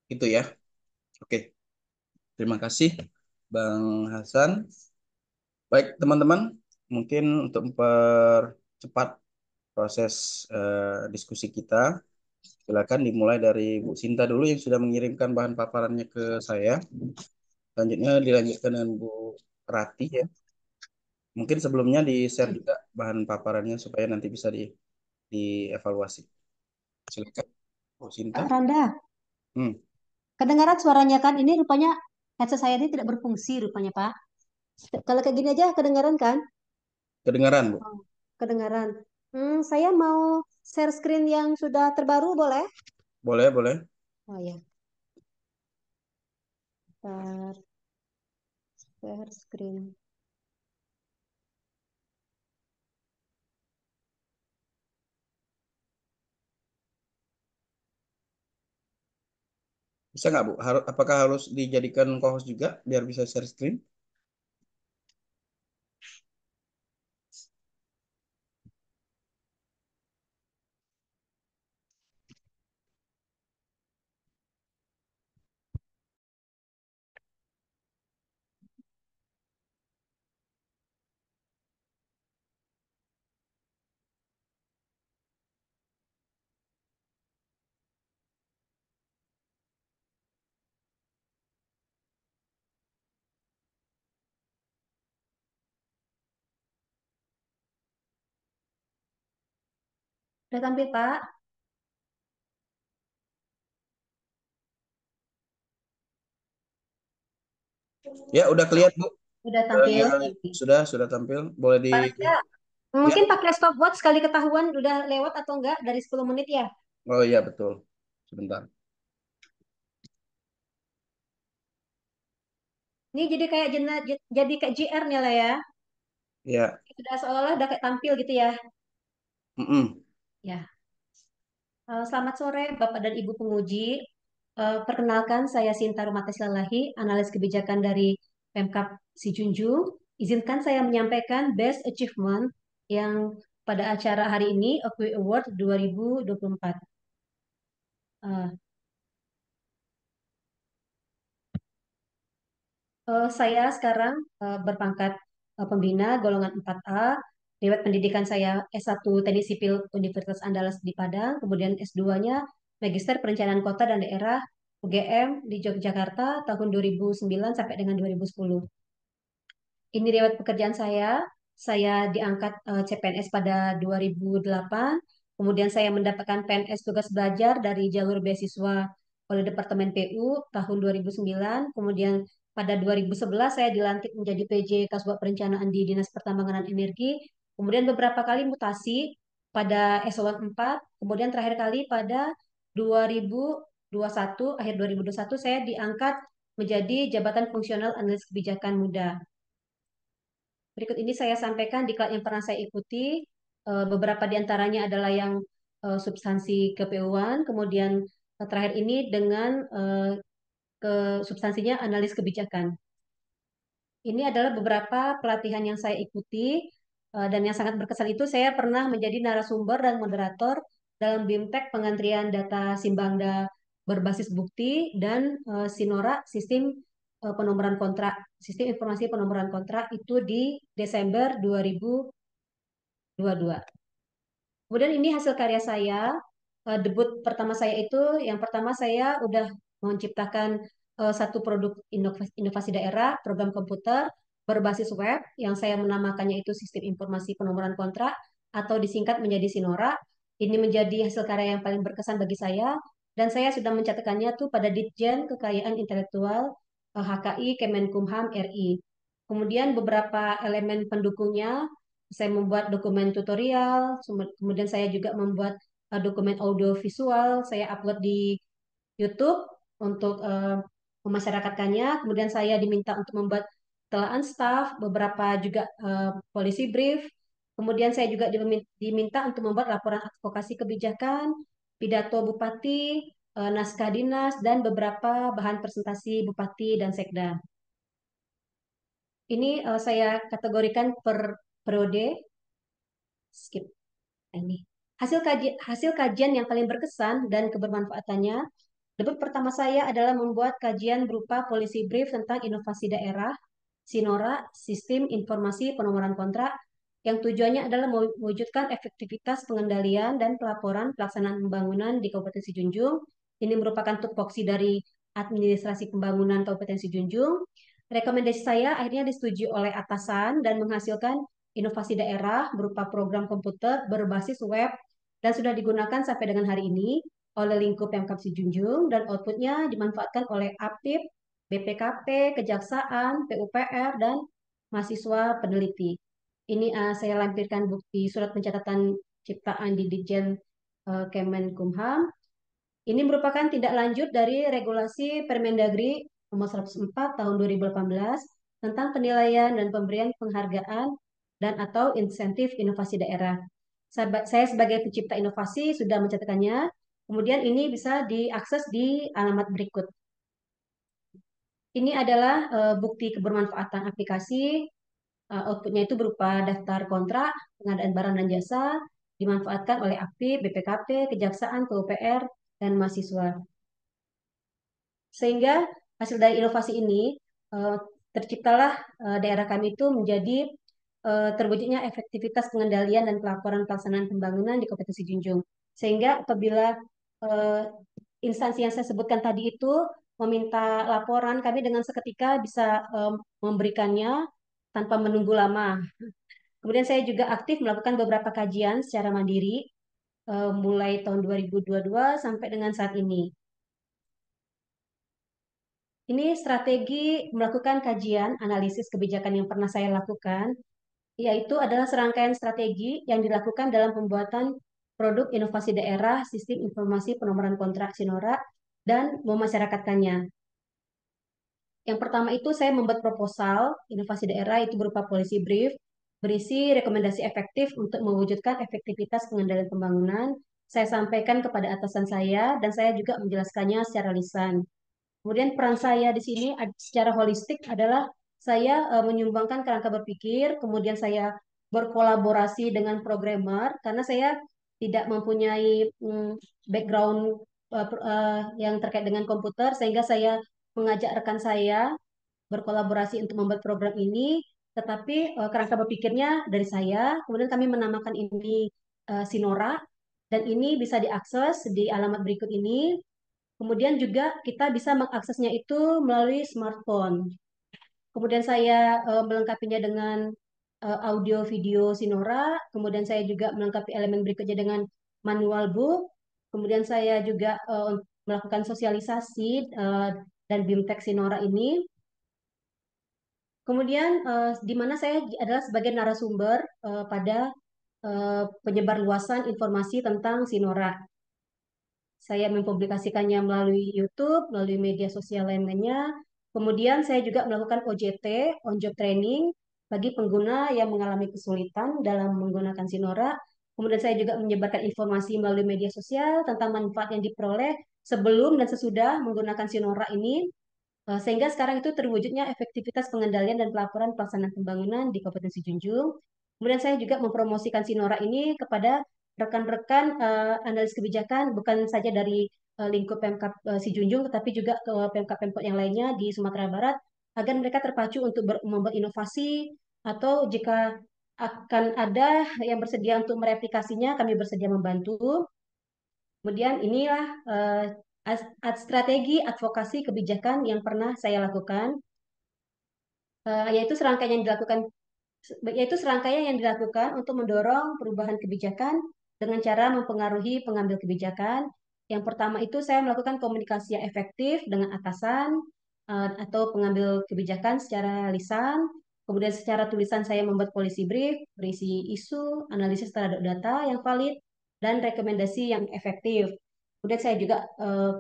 Itu ya. Oke, terima kasih Bang Hasan. Baik, teman-teman, mungkin untuk mempercepat proses diskusi kita, silakan dimulai dari Bu Sinta dulu yang sudah mengirimkan bahan paparannya ke saya. Selanjutnya dilanjutkan dengan Bu Rati ya. Mungkin sebelumnya di-share juga bahan paparannya supaya nanti bisa dievaluasi. Silakan, Bu Sinta. Pak Randa, Hmm, kedengaran suaranya kan? Ini rupanya headset saya ini tidak berfungsi rupanya, Pak. Kalau kayak gini aja kedengaran kan? kedengaran, Bu. Oh, kedengaran. Saya mau share screen yang sudah terbaru, boleh? Boleh, boleh. Oh ya, share, share screen. Bisa nggak, Bu? Apakah harus dijadikan co-host juga biar bisa share screen? Sudah tampil, Pak? Ya, udah kelihatan, Bu. Sudah tampil. Sudah tampil. Boleh di Pak Randa, ya. mungkin pakai stopwatch sekali ketahuan udah lewat atau enggak dari 10 menit ya. Oh iya, betul. Sebentar. Ini jadi kayak jadi kayak JR-nya lah ya. Ya. Sudah seolah-olah udah kayak tampil gitu ya. Mm-mm. Ya. Selamat sore Bapak dan Ibu penguji. Perkenalkan saya Sinta Rumates Lalahi, analis kebijakan dari Pemkab Sijunjung. Izinkan saya menyampaikan Best Achievement yang pada acara hari ini AQUI Award 2024. Eh, saya sekarang berpangkat pembina golongan 4A. Riwayat pendidikan saya S1 Teknik Sipil Universitas Andalas di Padang, kemudian S2-nya Magister Perencanaan Kota dan Daerah UGM di Yogyakarta tahun 2009 sampai dengan 2010. Ini riwayat pekerjaan saya. Saya diangkat CPNS pada 2008. Kemudian saya mendapatkan PNS tugas belajar dari jalur beasiswa oleh Departemen PU tahun 2009. Kemudian pada 2011 saya dilantik menjadi PJ Kasbag Perencanaan di Dinas Pertambangan dan Energi. Kemudian beberapa kali mutasi pada eselon 4. Kemudian terakhir kali pada 2021, akhir 2021 saya diangkat menjadi jabatan fungsional analis kebijakan muda. Berikut ini saya sampaikan diklat yang pernah saya ikuti. Beberapa di antaranya adalah yang substansi KPU-an, kemudian terakhir ini dengan ke substansinya analis kebijakan. Ini adalah beberapa pelatihan yang saya ikuti dan yang sangat berkesan itu saya pernah menjadi narasumber dan moderator dalam BIMTEK pengantrian data Simbangda berbasis bukti dan Sinora sistem penomoran kontrak, sistem informasi penomoran kontrak itu di Desember 2022. Kemudian ini hasil karya saya. Debut pertama saya itu, yang pertama saya udah menciptakan satu produk inovasi daerah, program komputer berbasis web, yang saya menamakannya itu Sistem Informasi Penomoran Kontrak, atau disingkat menjadi Sinora. Ini menjadi hasil karya yang paling berkesan bagi saya, dan saya sudah mencatatkannya tuh pada Ditjen Kekayaan Intelektual HKI Kemenkumham RI. Kemudian beberapa elemen pendukungnya saya membuat dokumen tutorial, kemudian saya juga membuat dokumen audio visual, saya upload di YouTube untuk memasyarakatkannya. Kemudian saya diminta untuk membuat telaan staff, beberapa juga policy brief. Kemudian saya juga diminta untuk membuat laporan advokasi kebijakan, pidato bupati, naskah dinas, dan beberapa bahan presentasi bupati dan sekda. Ini saya kategorikan per periode. Skip ini. Hasil kajian yang paling berkesan dan kebermanfaatannya. Debut pertama saya adalah membuat kajian berupa policy brief tentang inovasi daerah, Sinora, Sistem Informasi Penomoran Kontrak, yang tujuannya adalah mewujudkan efektivitas pengendalian dan pelaporan pelaksanaan pembangunan di Kabupaten Sijunjung. Ini merupakan tupoksi dari administrasi pembangunan Kabupaten Sijunjung. Rekomendasi saya akhirnya disetujui oleh atasan dan menghasilkan inovasi daerah berupa program komputer berbasis web dan sudah digunakan sampai dengan hari ini oleh lingkup Pemkab Sijunjung dan outputnya dimanfaatkan oleh Apip, BPKP, Kejaksaan, PUPR, dan mahasiswa peneliti. Ini saya lampirkan bukti surat pencatatan ciptaan di Ditjen Kemenkumham. Ini merupakan tindak lanjut dari regulasi Permendagri nomor 104 tahun 2018 tentang penilaian dan pemberian penghargaan dan atau insentif inovasi daerah. Saya sebagai pencipta inovasi sudah mencatatkannya. Kemudian ini bisa diakses di alamat berikut. Ini adalah bukti kebermanfaatan aplikasi. Outputnya itu berupa daftar kontrak, pengadaan barang dan jasa, dimanfaatkan oleh API, BPKP, Kejaksaan, PUPR, dan mahasiswa. Sehingga hasil dari inovasi ini eh, terciptalah daerah kami itu menjadi terwujudnya efektivitas pengendalian dan pelaporan pelaksanaan pembangunan di Kabupaten Sijunjung. Sehingga apabila eh, instansi yang saya sebutkan tadi itu meminta laporan, kami dengan seketika bisa memberikannya tanpa menunggu lama. Kemudian saya juga aktif melakukan beberapa kajian secara mandiri mulai tahun 2022 sampai dengan saat ini. Ini strategi melakukan kajian analisis kebijakan yang pernah saya lakukan, yaitu adalah serangkaian strategi yang dilakukan dalam pembuatan produk inovasi daerah, sistem informasi penomoran kontrak Sinora, dan memasyarakatkannya. Yang pertama itu saya membuat proposal inovasi daerah itu berupa policy brief, berisi rekomendasi efektif untuk mewujudkan efektivitas pengendalian pembangunan. Saya sampaikan kepada atasan saya dan saya juga menjelaskannya secara lisan. Kemudian peran saya di sini secara holistik adalah saya menyumbangkan kerangka berpikir, kemudian saya berkolaborasi dengan programmer karena saya tidak mempunyai background yang terkait dengan komputer, sehingga saya mengajak rekan saya berkolaborasi untuk membuat program ini, tetapi kerangka berpikirnya dari saya. Kemudian kami menamakan ini Sinora, dan ini bisa diakses di alamat berikut ini. Kemudian juga kita bisa mengaksesnya itu melalui smartphone. Kemudian saya melengkapinya dengan audio video Sinora. Kemudian saya juga melengkapi elemen berikutnya dengan manual book. Kemudian saya juga melakukan sosialisasi dan BIMTEK Sinora ini. Kemudian di mana saya adalah sebagai narasumber pada penyebar luasan informasi tentang Sinora. Saya mempublikasikannya melalui YouTube, melalui media sosial lainnya. Kemudian saya juga melakukan OJT, on job training, bagi pengguna yang mengalami kesulitan dalam menggunakan Sinora. Kemudian saya juga menyebarkan informasi melalui media sosial tentang manfaat yang diperoleh sebelum dan sesudah menggunakan Sinora ini. Sehingga sekarang itu terwujudnya efektivitas pengendalian dan pelaporan pelaksanaan pembangunan di Kabupaten Sijunjung. Kemudian saya juga mempromosikan Sinora ini kepada rekan-rekan analis kebijakan, bukan saja dari lingkup Pemkab Sijunjung, tetapi juga ke Pemkab-Pemkab yang lainnya di Sumatera Barat, agar mereka terpacu untuk membuat inovasi, atau jika akan ada yang bersedia untuk mereplikasinya, kami bersedia membantu. Kemudian inilah strategi advokasi kebijakan yang pernah saya lakukan, yaitu serangkaian yang dilakukan yaitu serangkaian yang dilakukan untuk mendorong perubahan kebijakan dengan cara mempengaruhi pengambil kebijakan. Yang pertama itu saya melakukan komunikasi yang efektif dengan atasan atau pengambil kebijakan secara lisan. Kemudian secara tulisan saya membuat policy brief, berisi isu, analisis terhadap data yang valid, dan rekomendasi yang efektif. Kemudian saya juga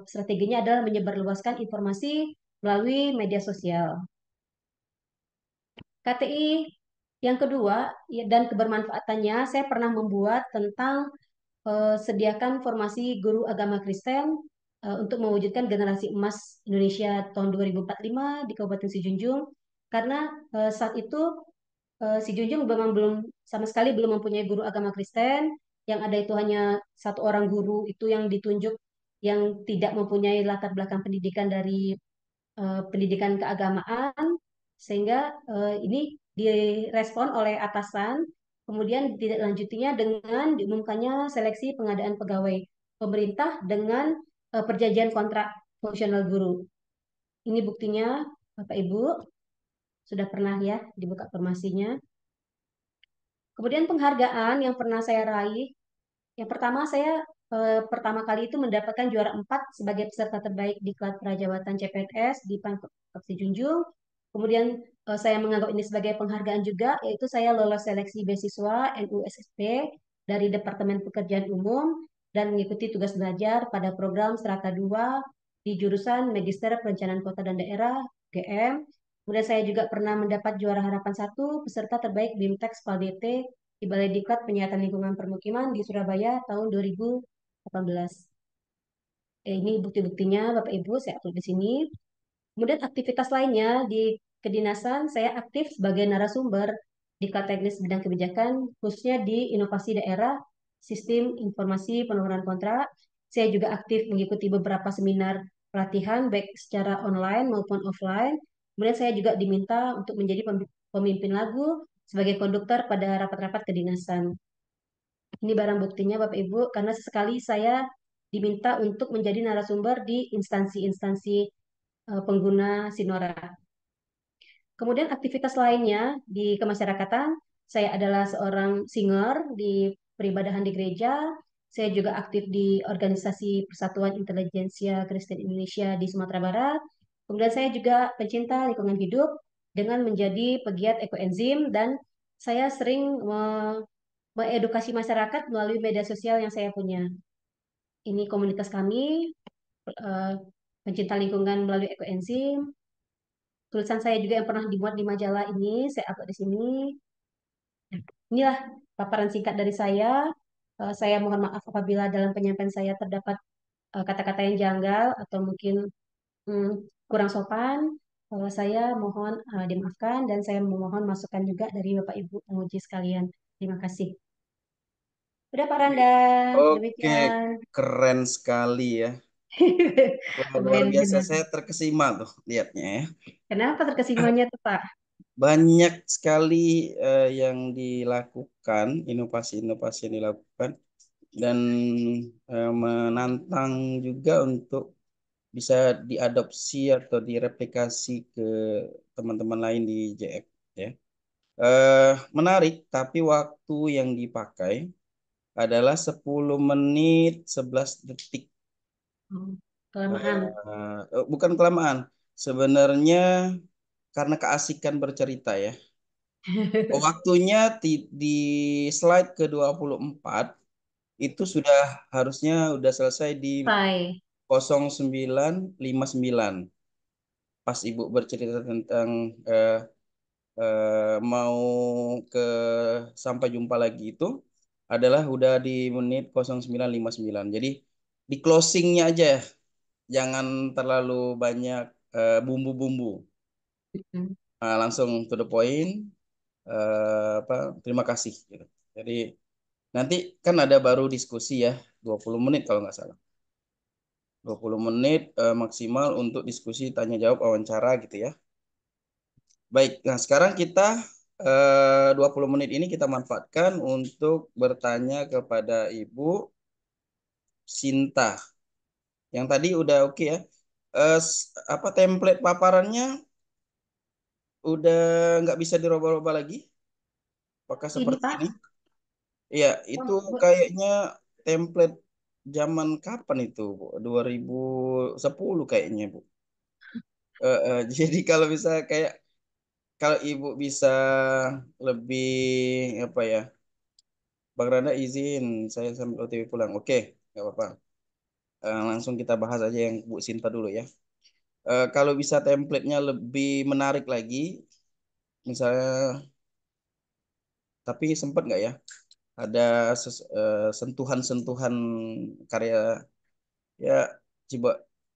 strateginya adalah menyebarluaskan informasi melalui media sosial. KTI yang kedua dan kebermanfaatannya, saya pernah membuat tentang sediakan formasi guru agama Kristen untuk mewujudkan generasi emas Indonesia tahun 2045 di Kabupaten Sijunjung. Karena saat itu Sijunjung memang belum sama sekali belum mempunyai guru agama Kristen. Yang ada itu hanya satu orang guru itu yang ditunjuk yang tidak mempunyai latar belakang pendidikan dari pendidikan keagamaan, sehingga ini direspon oleh atasan, kemudian ditindaklanjutinya dengan diumumkannya seleksi pengadaan pegawai pemerintah dengan perjanjian kontrak fungsional guru. Ini buktinya, Bapak Ibu, sudah pernah ya dibuka informasinya. Kemudian penghargaan yang pernah saya raih, yang pertama saya pertama kali itu mendapatkan juara 4 sebagai peserta terbaik di Diklat Prajawatan CPNS di Pangkep Junjung. Kemudian saya menganggap ini sebagai penghargaan juga, yaitu saya lolos seleksi beasiswa NUSSP dari Departemen Pekerjaan Umum dan mengikuti tugas belajar pada program Strata 2 di jurusan Magister Perencanaan Kota dan Daerah GM. Kemudian saya juga pernah mendapat juara harapan 1 peserta terbaik BIMTEK SPAL-DT di Balai Diklat Penyihatan Lingkungan Permukiman di Surabaya tahun 2018. Ini bukti-buktinya, Bapak Ibu, saya upload di sini. Kemudian aktivitas lainnya di kedinasan, saya aktif sebagai narasumber di Teknis Bidang Kebijakan, khususnya di inovasi daerah, sistem informasi penurunan kontrak. Saya juga aktif mengikuti beberapa seminar pelatihan, baik secara online maupun offline. Kemudian saya juga diminta untuk menjadi pemimpin lagu sebagai konduktor pada rapat-rapat kedinasan. Ini barang buktinya Bapak Ibu, karena sesekali saya diminta untuk menjadi narasumber di instansi-instansi pengguna Sinora. Kemudian aktivitas lainnya di kemasyarakatan, saya adalah seorang singer di peribadahan di gereja. Saya juga aktif di organisasi Persatuan Intelijensia Kristen Indonesia di Sumatera Barat. Kemudian saya juga pencinta lingkungan hidup dengan menjadi pegiat ekoenzim dan saya sering mengedukasi masyarakat melalui media sosial yang saya punya. Ini komunitas kami, eh, pencinta lingkungan melalui ekoenzim. Tulisan saya juga yang pernah dimuat di majalah ini, saya upload di sini. Inilah paparan singkat dari saya. Saya mohon maaf apabila dalam penyampaian saya terdapat kata-kata yang janggal atau mungkin hmm, kurang sopan. Saya mohon dimaafkan dan saya memohon masukan juga dari Bapak Ibu penguji sekalian. Terima kasih. Udah Pak Randa, Oke, demikian. keren sekali ya. Wah, luar Lumayan biasa, menyenangkan. saya terkesima tuh lihatnya ya. Kenapa terkesimanya tuh Pak? Banyak sekali yang dilakukan, inovasi-inovasi yang dilakukan, dan menantang juga untuk bisa diadopsi atau direplikasi ke teman-teman lain di JF ya. Menarik, tapi waktu yang dipakai adalah 10 menit 11 detik. Oh, kelamaan. Bukan kelamaan. Sebenarnya karena keasikan bercerita ya. Waktunya di slide ke 24 itu sudah harusnya udah selesai di Selesai. 09.59. Pas Ibu bercerita tentang eh, mau ke sampai jumpa lagi itu adalah udah di menit 09.59. Jadi di closingnya aja, jangan terlalu banyak bumbu-bumbu. Mm. Langsung to the point. Apa, terima kasih gitu. Jadi nanti kan ada baru diskusi ya, 20 menit kalau nggak salah. 20 menit maksimal untuk diskusi tanya jawab wawancara gitu ya. Baik, nah sekarang kita 20 menit ini kita manfaatkan untuk bertanya kepada Ibu Sinta. Yang tadi udah oke ya. Apa template paparannya udah nggak bisa dirubah-rubah lagi? Apakah Ini seperti ini? Pak, Iya, itu oh, kayaknya template zaman kapan itu, Bu? 2010 kayaknya, Bu. Jadi kalau bisa kayak kalau Ibu bisa lebih apa ya? Bang Randa izin saya sambil OTW pulang. Oke, nggak apa-apa. Langsung kita bahas aja yang Bu Sinta dulu ya. Kalau bisa template-nya lebih menarik lagi, misalnya, tapi sempat nggak ya? Ada sentuhan-sentuhan karya ya, coba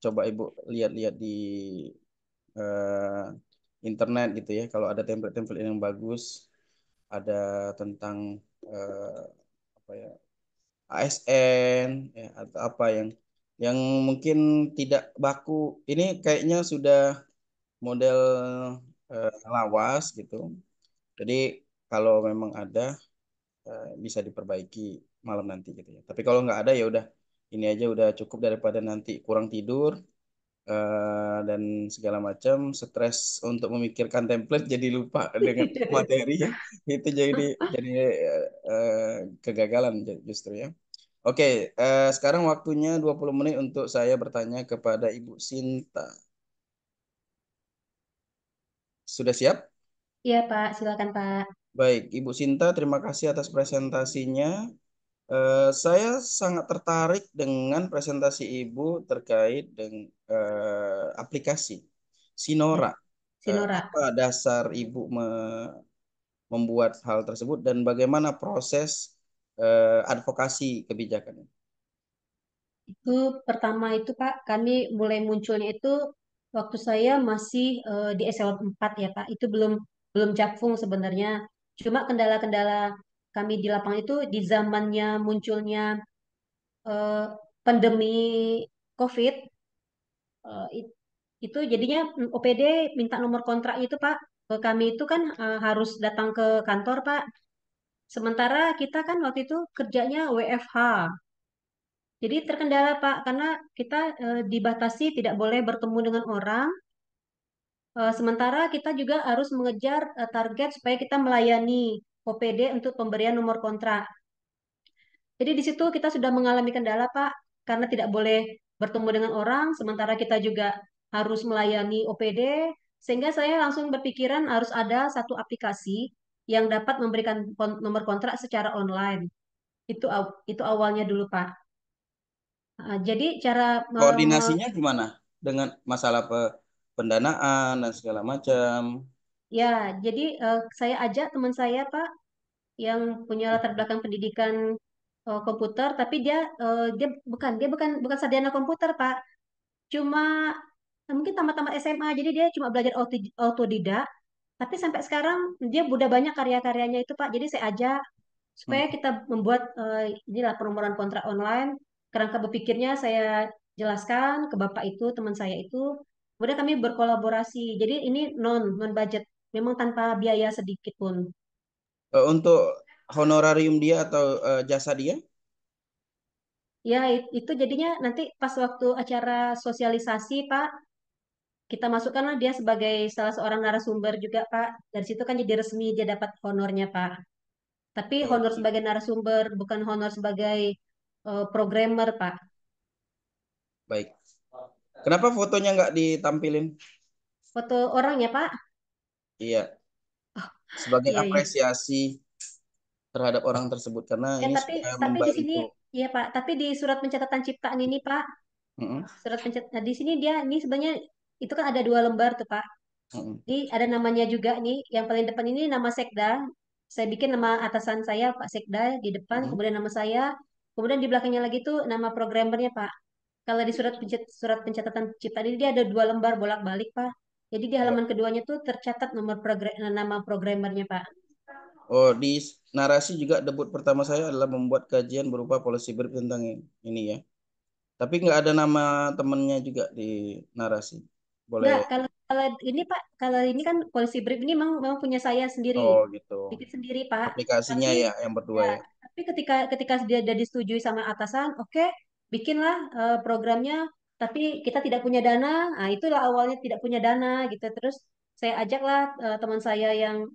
coba Ibu lihat-lihat di eh, internet gitu ya. Kalau ada template-template yang bagus, ada tentang apa ya, ASN ya, atau apa yang yang mungkin tidak baku. Ini kayaknya sudah model lawas gitu. Jadi kalau memang ada bisa diperbaiki malam nanti gitu ya. Tapi kalau nggak ada ya udah ini aja udah cukup daripada nanti kurang tidur dan segala macam stres untuk memikirkan template jadi lupa dengan materi ya. Itu jadi eh, kegagalan justru ya. Oke, sekarang waktunya 20 menit untuk saya bertanya kepada Ibu Sinta. Sudah siap? Iya Pak, silakan Pak. Baik, Ibu Sinta, terima kasih atas presentasinya. Saya sangat tertarik dengan presentasi Ibu terkait dengan aplikasi Ya, Sinora. Sinora. Apa dasar Ibu membuat hal tersebut dan bagaimana proses advokasi kebijakan? Itu pertama itu Pak, kami mulai munculnya itu waktu saya masih di eselon 4 ya Pak. Itu belum belum Jakfung sebenarnya. Cuma kendala-kendala kami di lapangan itu di zamannya munculnya eh, pandemi COVID, itu jadinya OPD minta nomor kontrak itu Pak. Kami itu kan harus datang ke kantor Pak. Sementara kita kan waktu itu kerjanya WFH. Jadi terkendala Pak karena kita dibatasi tidak boleh bertemu dengan orang. Sementara kita juga harus mengejar target supaya kita melayani OPD untuk pemberian nomor kontrak. Jadi di situ kita sudah mengalami kendala Pak karena tidak boleh bertemu dengan orang, sementara kita juga harus melayani OPD, sehingga saya langsung berpikiran harus ada satu aplikasi yang dapat memberikan nomor kontrak secara online. Itu awalnya dulu Pak. Jadi cara Koordinasinya gimana dengan masalah pendanaan dan segala macam? ya, jadi saya ajak teman saya Pak yang punya latar belakang pendidikan komputer, tapi dia bukan bukan sarjana komputer Pak, cuma mungkin tamat-tamat SMA, jadi dia cuma belajar autodidak, tapi sampai sekarang dia udah banyak karya-karyanya itu Pak. Jadi saya ajak Hmm. supaya kita membuat inilah penomoran kontrak online. Kerangka berpikirnya saya jelaskan ke Bapak itu, teman saya itu. Kemudian kami berkolaborasi. Jadi ini non budget, memang tanpa biaya sedikit pun. Untuk honorarium dia atau jasa dia? Ya, itu jadinya nanti pas waktu acara sosialisasi, Pak, kita masukkanlah dia sebagai salah seorang narasumber juga, Pak. Dari situ kan jadi resmi dia dapat honornya, Pak. Tapi Oh, honor gitu. sebagai narasumber, bukan honor sebagai programmer, Pak. Baik. Kenapa fotonya nggak ditampilin? Foto orangnya, Pak. Iya, sebagai Iya, iya. apresiasi terhadap orang tersebut karena Ya, ini tapi sudah tapi di sini, membantu. iya, Pak. Tapi di surat pencatatan ciptaan ini, Pak, Mm-mm, surat pencatatan, nah, di sini dia, ini sebenarnya itu kan ada dua lembar tuh, Pak. mm-mm, Ini ada namanya juga nih, yang paling depan ini nama Sekda. Saya bikin nama atasan saya Pak Sekda di depan, mm-mm. kemudian nama saya, kemudian di belakangnya lagi tuh nama programmernya Pak. Kalau di surat pencatatan cipta ini dia ada dua lembar bolak-balik Pak. Jadi di Oh, halaman keduanya tuh tercatat nama programmernya Pak. oh, di narasi juga debut pertama saya adalah membuat kajian berupa policy brief tentang ini ya. Tapi nggak ada nama temennya juga di narasi. Boleh. Enggak, kalau kalau ini Pak, kalau ini kan polisi brief ini memang punya saya sendiri. Oh, gitu. Bikin sendiri Pak. Aplikasinya Tapi ya yang berdua ya, ya. tapi ketika dia sudah disetujui sama atasan, oke, bikinlah programnya, tapi kita tidak punya dana. Nah, itulah awalnya tidak punya dana gitu. Terus saya ajaklah teman saya yang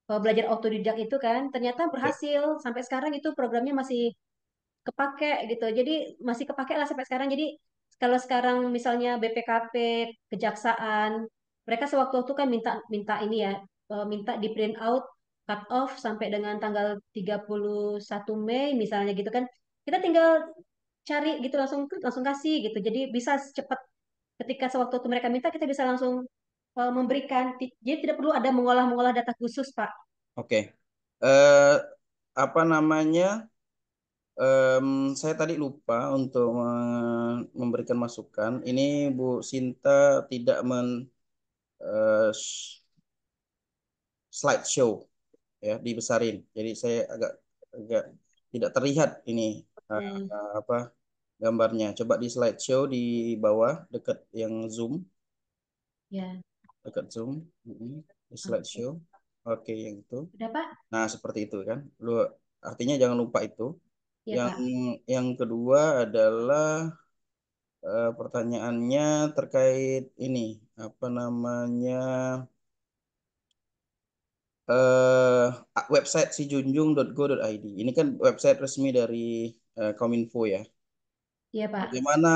belajar otodidak itu kan, ternyata Ya. berhasil. Sampai sekarang itu programnya masih kepake gitu. Jadi masih kepake lah sampai sekarang. Jadi kalau sekarang misalnya BPKP, Kejaksaan, mereka sewaktu-waktu kan minta minta ini ya, minta di print out cut off sampai dengan tanggal 31 Mei misalnya gitu kan. Kita tinggal cari gitu langsung langsung kasih gitu. Jadi bisa secepat ketika sewaktu-waktu mereka minta kita bisa langsung memberikan. Jadi tidak perlu ada mengolah-mengolah data khusus, Pak. Oke. Eh apa namanya? Em, saya tadi lupa untuk memberikan masukan. Ini Bu Sinta tidak slideshow ya dibesarin. Jadi saya agak agak tidak terlihat ini Hmm. apa gambarnya. Coba di slideshow di bawah dekat yang Zoom, Ya, dekat Zoom, di oke. slideshow. Oke, yang itu. Udah, Pak? Nah, seperti itu kan. Lu artinya jangan lupa itu. Ya, Yang Pak. yang kedua adalah pertanyaannya terkait ini apa namanya website sijunjung.go.id. Ini kan website resmi dari Kominfo ya. Iya, Pak. Bagaimana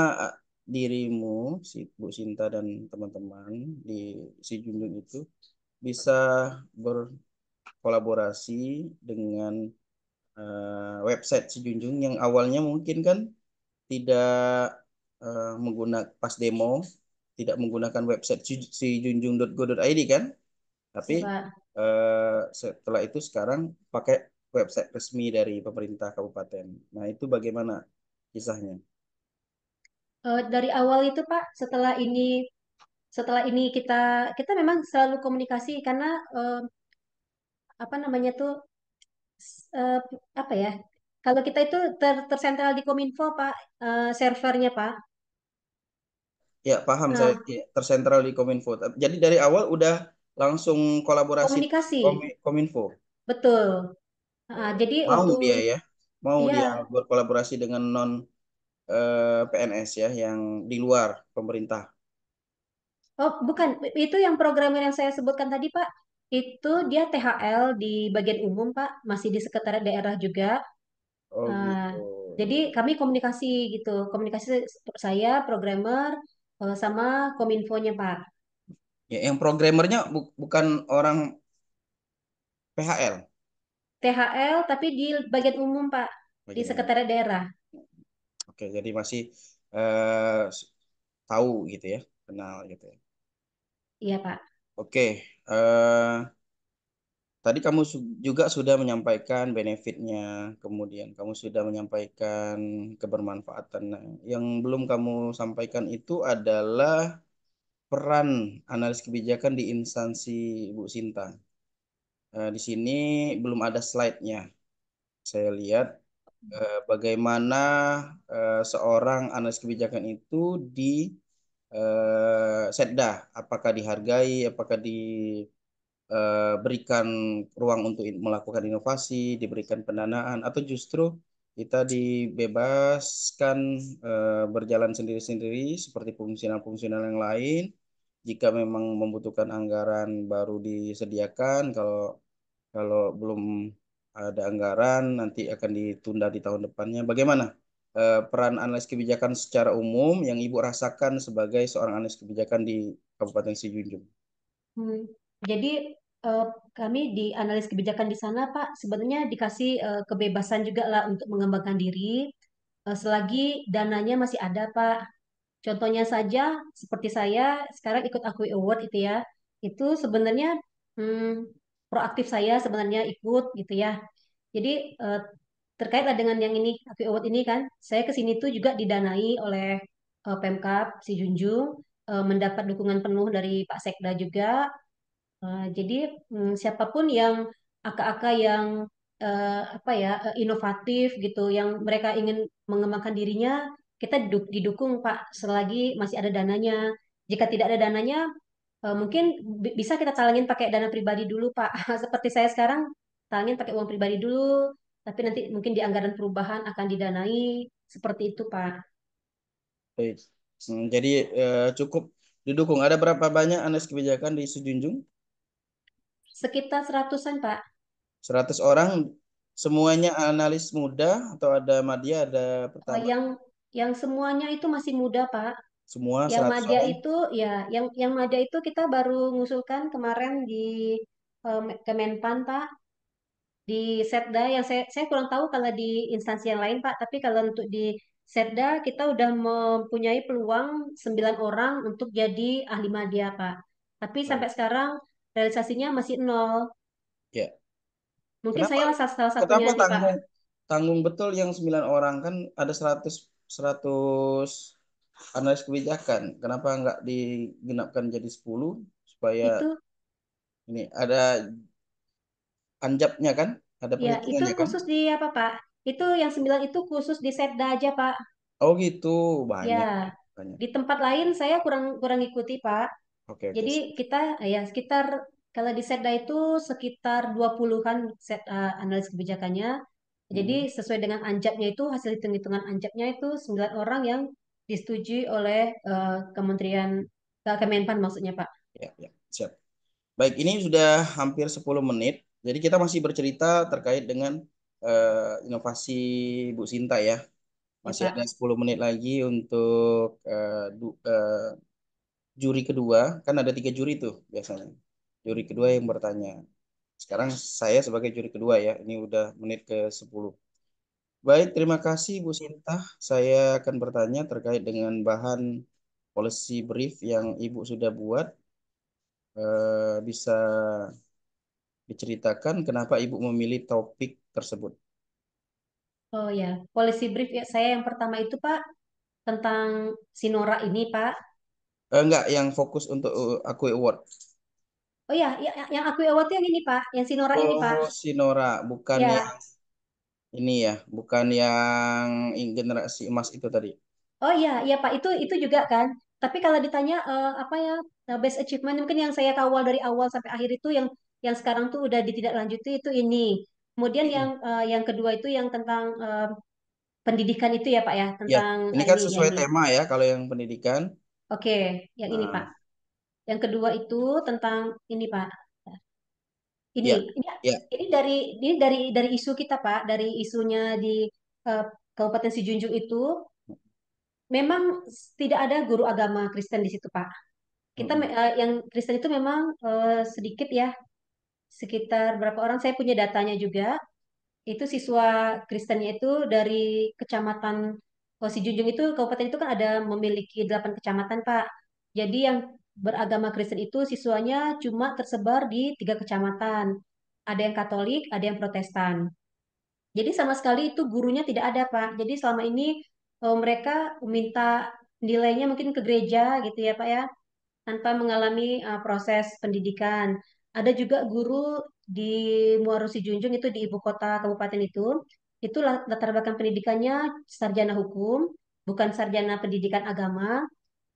dirimu, si Bu Sinta dan teman-teman di Sijunjung itu bisa berkolaborasi dengan website Sijunjung yang awalnya mungkin kan tidak menggunakan pas demo tidak menggunakan website sijunjung.go.id kan, tapi Ya, Pak. setelah itu sekarang pakai website resmi dari pemerintah kabupaten. Nah, itu bagaimana kisahnya? Dari awal itu, Pak, setelah ini kita kita memang selalu komunikasi karena apa namanya tuh eh, apa ya? Kalau kita itu tersentral di Kominfo, Pak, servernya, Pak. Ya, paham saya. Nah, Ya, tersentral di Kominfo. Jadi dari awal udah langsung kolaborasi dengan komunikasi, Kominfo. betul. Jadi Mau waktu dia ya, mau dia ya, berkolaborasi dengan non PNS ya, yang di luar pemerintah. oh bukan, itu yang programmer yang saya sebutkan tadi, Pak. Itu dia THL di bagian umum, Pak, masih di sekretariat daerah juga. Oh Eh, gitu. jadi kami komunikasi gitu, komunikasi saya programmer sama Kominfonya, Pak. Ya, yang programmernya bukan orang PHL. THL tapi di bagian umum, Pak, di Bagian umum. sekretariat daerah. Oke, jadi masih eh, tahu gitu ya, kenal gitu ya. Iya, Pak. Oke, tadi kamu juga sudah menyampaikan benefitnya, kemudian kamu sudah menyampaikan kebermanfaatan. Nah, yang belum kamu sampaikan itu adalah peran analis kebijakan di instansi Bu Sinta. Di sini belum ada slide-nya. Saya lihat bagaimana seorang analis kebijakan itu di Setda, apakah dihargai, apakah diberikan ruang untuk melakukan inovasi, diberikan pendanaan, atau justru kita dibebaskan berjalan sendiri-sendiri seperti fungsional-fungsional yang lain. Jika memang membutuhkan anggaran baru disediakan, kalau kalau belum ada anggaran, nanti akan ditunda di tahun depannya. Bagaimana peran analis kebijakan secara umum yang Ibu rasakan sebagai seorang analis kebijakan di Kabupaten Sijunjung? Hmm. Jadi eh, kami di analis kebijakan di sana, Pak, sebenarnya dikasih kebebasan juga lah untuk mengembangkan diri selagi dananya masih ada, Pak. Contohnya saja seperti saya sekarang ikut Akui Award itu ya, itu sebenarnya hmm, proaktif saya sebenarnya ikut gitu ya. Jadi eh, terkaitlah dengan yang ini Akui Award ini kan, saya ke sini tuh juga didanai oleh Pemkab Si Junjung, mendapat dukungan penuh dari Pak Sekda juga. Jadi siapapun yang aka-aka yang apa ya inovatif gitu, yang mereka ingin mengembangkan dirinya, kita didukung Pak selagi masih ada dananya. Jika tidak ada dananya, mungkin bisa kita talangin pakai dana pribadi dulu Pak. Seperti saya sekarang talangin pakai uang pribadi dulu, tapi nanti mungkin di anggaran perubahan akan didanai seperti itu Pak. Baik. Jadi cukup didukung. Ada berapa banyak analis kebijakan di Sijunjung? Sekitar seratusan Pak. 100 orang, semuanya analis muda atau ada madya, ada Eh, pertama? yang semuanya itu masih muda Pak. Semua Yang 100 Madya orang? itu ya, yang Madya itu kita baru ngusulkan kemarin di Kemenpan Pak, di Setda yang saya kurang tahu kalau di instansi yang lain Pak, tapi kalau untuk di Setda kita udah mempunyai peluang 9 orang untuk jadi ahli Madya Pak. Tapi sampai Baik. sekarang realisasinya masih nol. Ya. Mungkin Kenapa saya lah salah satunya kenapa nih Pak. tanggung tanggung betul yang 9 orang, kan ada 100 analis kebijakan. Kenapa nggak digenapkan jadi 10 supaya Itu ini ada anjapnya kan? Ada ya, itu perhitungannya kan? khusus di apa Pak? Itu yang 9 itu khusus di Setda aja Pak. Oh gitu, banyak Ya, banyak. di tempat lain saya kurang kurang ikuti, Pak. Oke oke. Jadi kita ya sekitar kalau di Setda itu sekitar 20-an set analis kebijakannya. Jadi Mm-mm. sesuai dengan anjapnya itu hasil hitung-hitungan anjapnya itu 9 orang yang disetujui oleh Kementerian Kemenpan maksudnya, Pak. Ya ya siap. Baik, ini sudah hampir 10 menit. Jadi kita masih bercerita terkait dengan inovasi Bu Sinta ya. Ya, Masih ada Pak. 10 menit lagi untuk juri kedua. Kan ada 3 juri tuh biasanya. Juri kedua yang bertanya. Sekarang saya sebagai juri kedua ya. Ini udah menit ke 10. Baik, terima kasih Bu Sinta. Saya akan bertanya terkait dengan bahan policy brief yang Ibu sudah buat. Bisa diceritakan kenapa Ibu memilih topik tersebut? Oh ya, policy brief ya saya yang pertama itu, Pak, tentang Sinora ini, Pak. Enggak, yang fokus untuk Akui Award. Oh ya, yang aku awat yang ini, Pak, yang Sinora ini, Pak. Oh, Sinora, bukan yang Ya. ini ya, bukan yang generasi emas itu tadi. Oh iya, iya Pak, itu juga kan. Tapi kalau ditanya apa ya best achievement mungkin yang saya kawal dari awal sampai akhir itu yang sekarang tuh udah ditindaklanjuti itu ini. Kemudian Mm-mm. yang kedua itu yang tentang pendidikan itu ya Pak ya, Ya, tentang ini kan ini ya sesuai ini. tema ya kalau yang pendidikan. Oke, yang ini Pak. Nah, Yang kedua itu tentang ini Pak. Ini ya, ini ya. ini dari isu kita Pak, dari isunya di eh, Kabupaten Sijunjung itu memang tidak ada guru agama Kristen di situ Pak. Mm-mm. Yang Kristen itu memang sedikit ya, sekitar berapa orang saya punya datanya juga. Itu siswa Kristennya itu dari kecamatan Sijunjung itu kabupaten itu kan ada memiliki 8 kecamatan, Pak. Jadi yang beragama Kristen itu siswanya cuma tersebar di 3 kecamatan. Ada yang Katolik, ada yang Protestan. Jadi sama sekali itu gurunya tidak ada, Pak. Jadi selama ini mereka minta nilainya mungkin ke gereja gitu ya, Pak ya tanpa mengalami proses pendidikan. Ada juga guru di Muaru Junjung itu di ibu kota kabupaten itu latar belakang pendidikannya sarjana hukum, bukan sarjana pendidikan agama.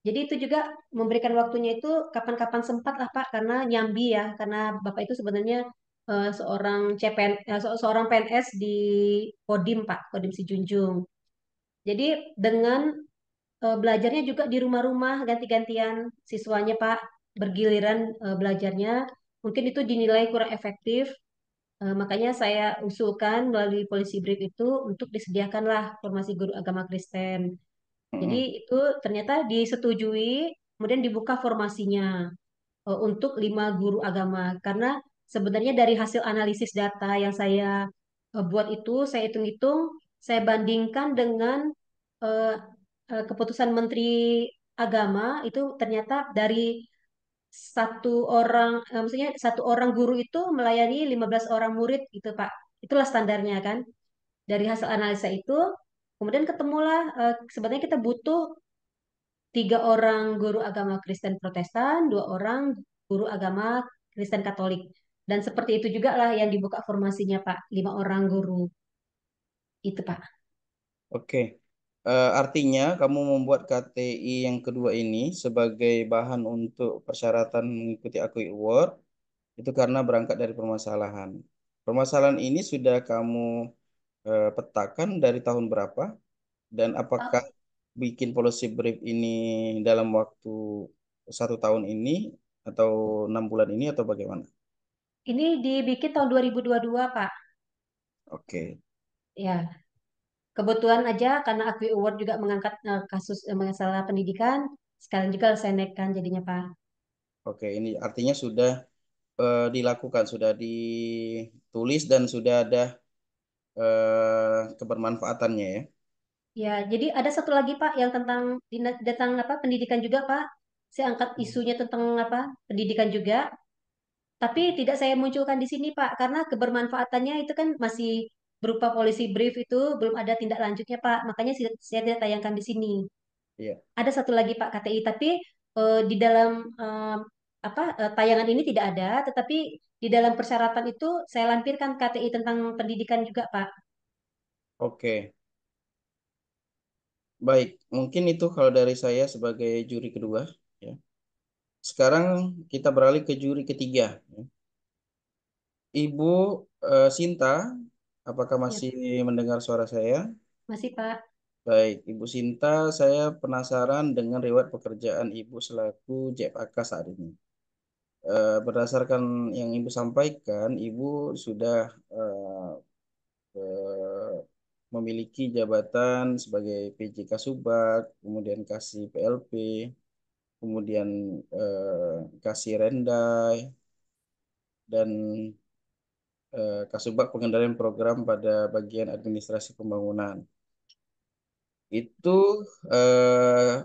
Jadi itu juga memberikan waktunya itu kapan-kapan sempat lah Pak, karena nyambi ya, karena Bapak itu sebenarnya seorang seorang PNS di Kodim Pak, Kodim Sijunjung. Jadi dengan belajarnya juga di rumah-rumah ganti-gantian siswanya Pak bergiliran belajarnya mungkin itu dinilai kurang efektif. Makanya saya usulkan melalui policy brief itu untuk disediakanlah formasi guru agama Kristen. Jadi Mm-mm. itu ternyata disetujui kemudian dibuka formasinya untuk 5 guru agama karena sebenarnya dari hasil analisis data yang saya buat itu saya hitung-hitung saya bandingkan dengan eh, keputusan Menteri Agama itu ternyata dari maksudnya satu orang guru itu melayani 15 orang murid gitu Pak. Itulah standarnya kan. Dari hasil analisa itu, kemudian ketemulah sebenarnya kita butuh 3 orang guru agama Kristen Protestan, 2 orang guru agama Kristen Katolik. Dan seperti itu juga lah yang dibuka formasinya Pak, 5 orang guru itu Pak. Oke. Artinya kamu membuat KTI yang kedua ini sebagai bahan untuk persyaratan mengikuti Akui Award itu karena berangkat dari permasalahan. Permasalahan ini sudah kamu petakan dari tahun berapa? Dan apakah bikin policy brief ini dalam waktu 1 tahun ini atau 6 bulan ini atau bagaimana? Ini dibikin tahun 2022 Pak. Oke, Ya, kebetulan aja karena Akwi Award juga mengangkat kasus masalah pendidikan, sekalian juga saya naikkan jadinya Pak. oke. Ini artinya sudah dilakukan, sudah ditulis dan sudah ada kebermanfaatannya ya. Ya, jadi ada satu lagi Pak yang tentang apa pendidikan juga Pak. Saya angkat isunya tentang apa pendidikan juga, tapi tidak saya munculkan di sini Pak karena kebermanfaatannya itu kan masih berupa policy brief itu belum ada tindak lanjutnya Pak. Makanya saya tidak tayangkan di sini. Iya. Ada satu lagi Pak KTI, tapi di dalam tayangan ini tidak ada, tetapi di dalam persyaratan itu saya lampirkan KTI tentang pendidikan juga Pak. Oke. baik, mungkin itu kalau dari saya sebagai juri kedua. Ya. Sekarang kita beralih ke juri ketiga. Ya. Ibu Sinta, apakah Ya, masih mendengar suara saya? masih Pak. Baik, Ibu Sinta, saya penasaran dengan riwayat pekerjaan Ibu selaku JFAK saat ini. Berdasarkan yang Ibu sampaikan, Ibu sudah eh, memiliki jabatan sebagai PJ Kasubag, kemudian Kasih PLP, kemudian Kasih Rendai, dan Kasubag pengendalian program pada bagian administrasi pembangunan. Itu eh,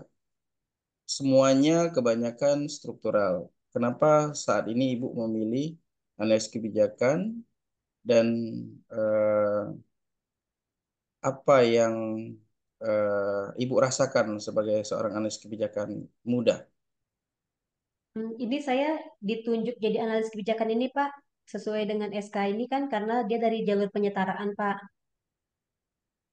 semuanya kebanyakan struktural. Kenapa saat ini Ibu memilih analis kebijakan dan eh, apa yang Ibu rasakan sebagai seorang analis kebijakan muda? Ini saya ditunjuk jadi analis kebijakan ini Pak, sesuai dengan SK ini kan karena dia dari jalur penyetaraan Pak.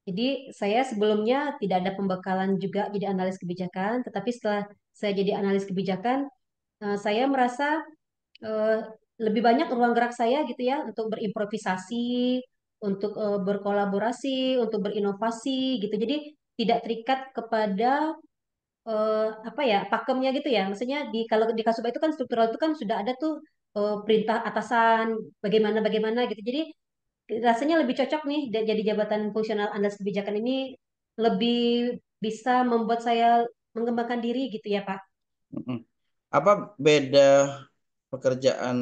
Jadi saya sebelumnya tidak ada pembekalan juga jadi analis kebijakan, tetapi setelah saya jadi analis kebijakan, saya merasa eh, lebih banyak ruang gerak saya gitu ya untuk berimprovisasi, untuk berkolaborasi, untuk berinovasi gitu. Jadi tidak terikat kepada apa ya pakemnya gitu ya. Maksudnya di kalau di Kasuba itu kan struktural itu kan sudah ada tuh perintah atasan bagaimana bagaimana gitu. Jadi rasanya lebih cocok nih jadi jabatan fungsional analis kebijakan ini lebih bisa membuat saya mengembangkan diri gitu ya Pak. Mm-mm. Apa beda pekerjaan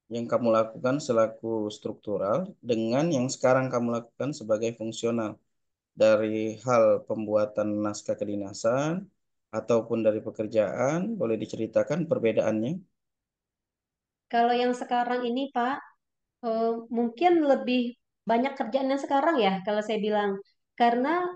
yang kamu lakukan selaku struktural dengan yang sekarang kamu lakukan sebagai fungsional? Dari hal pembuatan naskah kedinasan ataupun dari pekerjaan, boleh diceritakan perbedaannya? Kalau yang sekarang ini Pak, mungkin lebih banyak kerjaan yang sekarang ya kalau saya bilang karena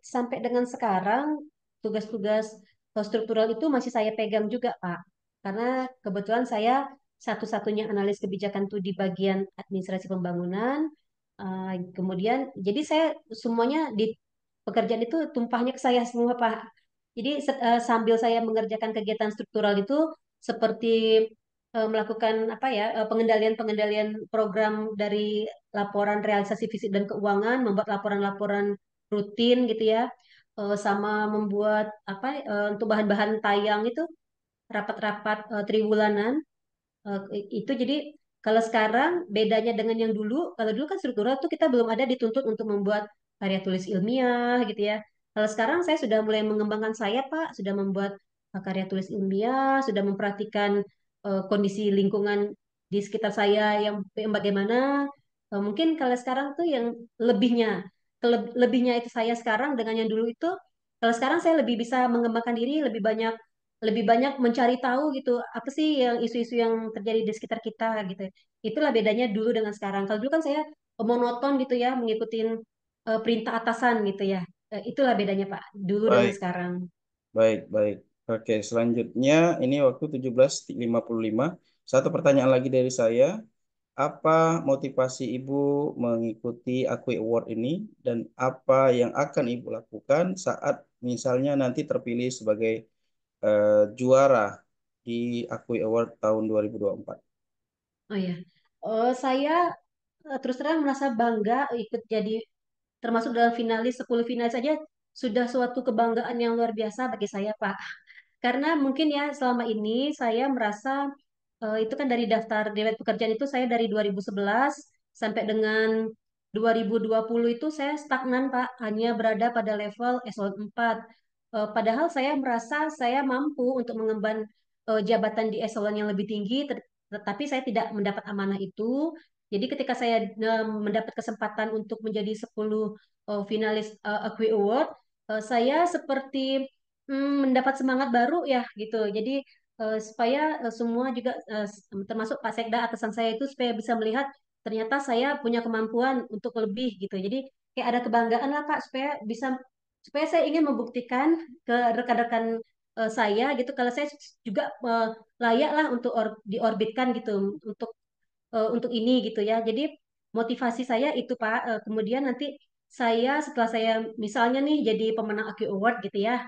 sampai dengan sekarang tugas-tugas struktural itu masih saya pegang juga Pak karena kebetulan saya satu-satunya analis kebijakan tuh di bagian administrasi pembangunan. Kemudian jadi saya semuanya di pekerjaan itu tumpahnya ke saya semua Pak. Jadi sambil saya mengerjakan kegiatan struktural itu seperti melakukan apa ya pengendalian-pengendalian program dari laporan realisasi fisik dan keuangan, membuat laporan-laporan rutin gitu ya, sama membuat apa untuk bahan-bahan tayang itu rapat-rapat triwulanan. Itu jadi kalau sekarang bedanya dengan yang dulu, kalau dulu kan struktural tuh kita belum ada dituntut untuk membuat karya tulis ilmiah gitu ya. Kalau sekarang saya sudah mulai mengembangkan saya Pak, sudah membuat karya tulis ilmiah, sudah memperhatikan kondisi lingkungan di sekitar saya yang bagaimana. Mungkin kalau sekarang tuh yang lebihnya, lebihnya itu saya sekarang dengan yang dulu itu, kalau sekarang saya lebih bisa mengembangkan diri, lebih banyak mencari tahu gitu apa sih yang isu-isu yang terjadi di sekitar kita gitu. Itulah bedanya dulu dengan sekarang. Kalau dulu kan saya monoton gitu ya mengikutin perintah atasan gitu ya. Itulah bedanya Pak dulu dengan Baik, sekarang. baik, baik. Oke, selanjutnya ini waktu 17.55. Satu pertanyaan lagi dari saya. Apa motivasi Ibu mengikuti Akui Award ini dan apa yang akan Ibu lakukan saat misalnya nanti terpilih sebagai juara di Akui Award tahun 2024? Oh ya, saya terus terang merasa bangga ikut jadi termasuk dalam finalis 10 finalis saja sudah suatu kebanggaan yang luar biasa bagi saya Pak. Karena mungkin ya selama ini saya merasa itu kan dari daftar riwayat pekerjaan itu saya dari 2011 sampai dengan 2020 itu saya stagnan Pak, hanya berada pada level eselon 4. Padahal saya merasa saya mampu untuk mengemban jabatan di eselon yang lebih tinggi, tetapi saya tidak mendapat amanah itu. Jadi ketika saya mendapat kesempatan untuk menjadi 10 finalis Acqui Award, saya seperti mendapat semangat baru ya gitu. Jadi supaya semua juga termasuk Pak Sekda atasan saya itu supaya bisa melihat ternyata saya punya kemampuan untuk lebih gitu. Jadi kayak ada kebanggaan lah Pak supaya saya ingin membuktikan ke rekan-rekan saya gitu kalau saya juga layak lah untuk diorbitkan gitu untuk ini gitu ya. Jadi motivasi saya itu Pak. Kemudian nanti saya setelah saya misalnya nih jadi pemenang AQ Award gitu ya,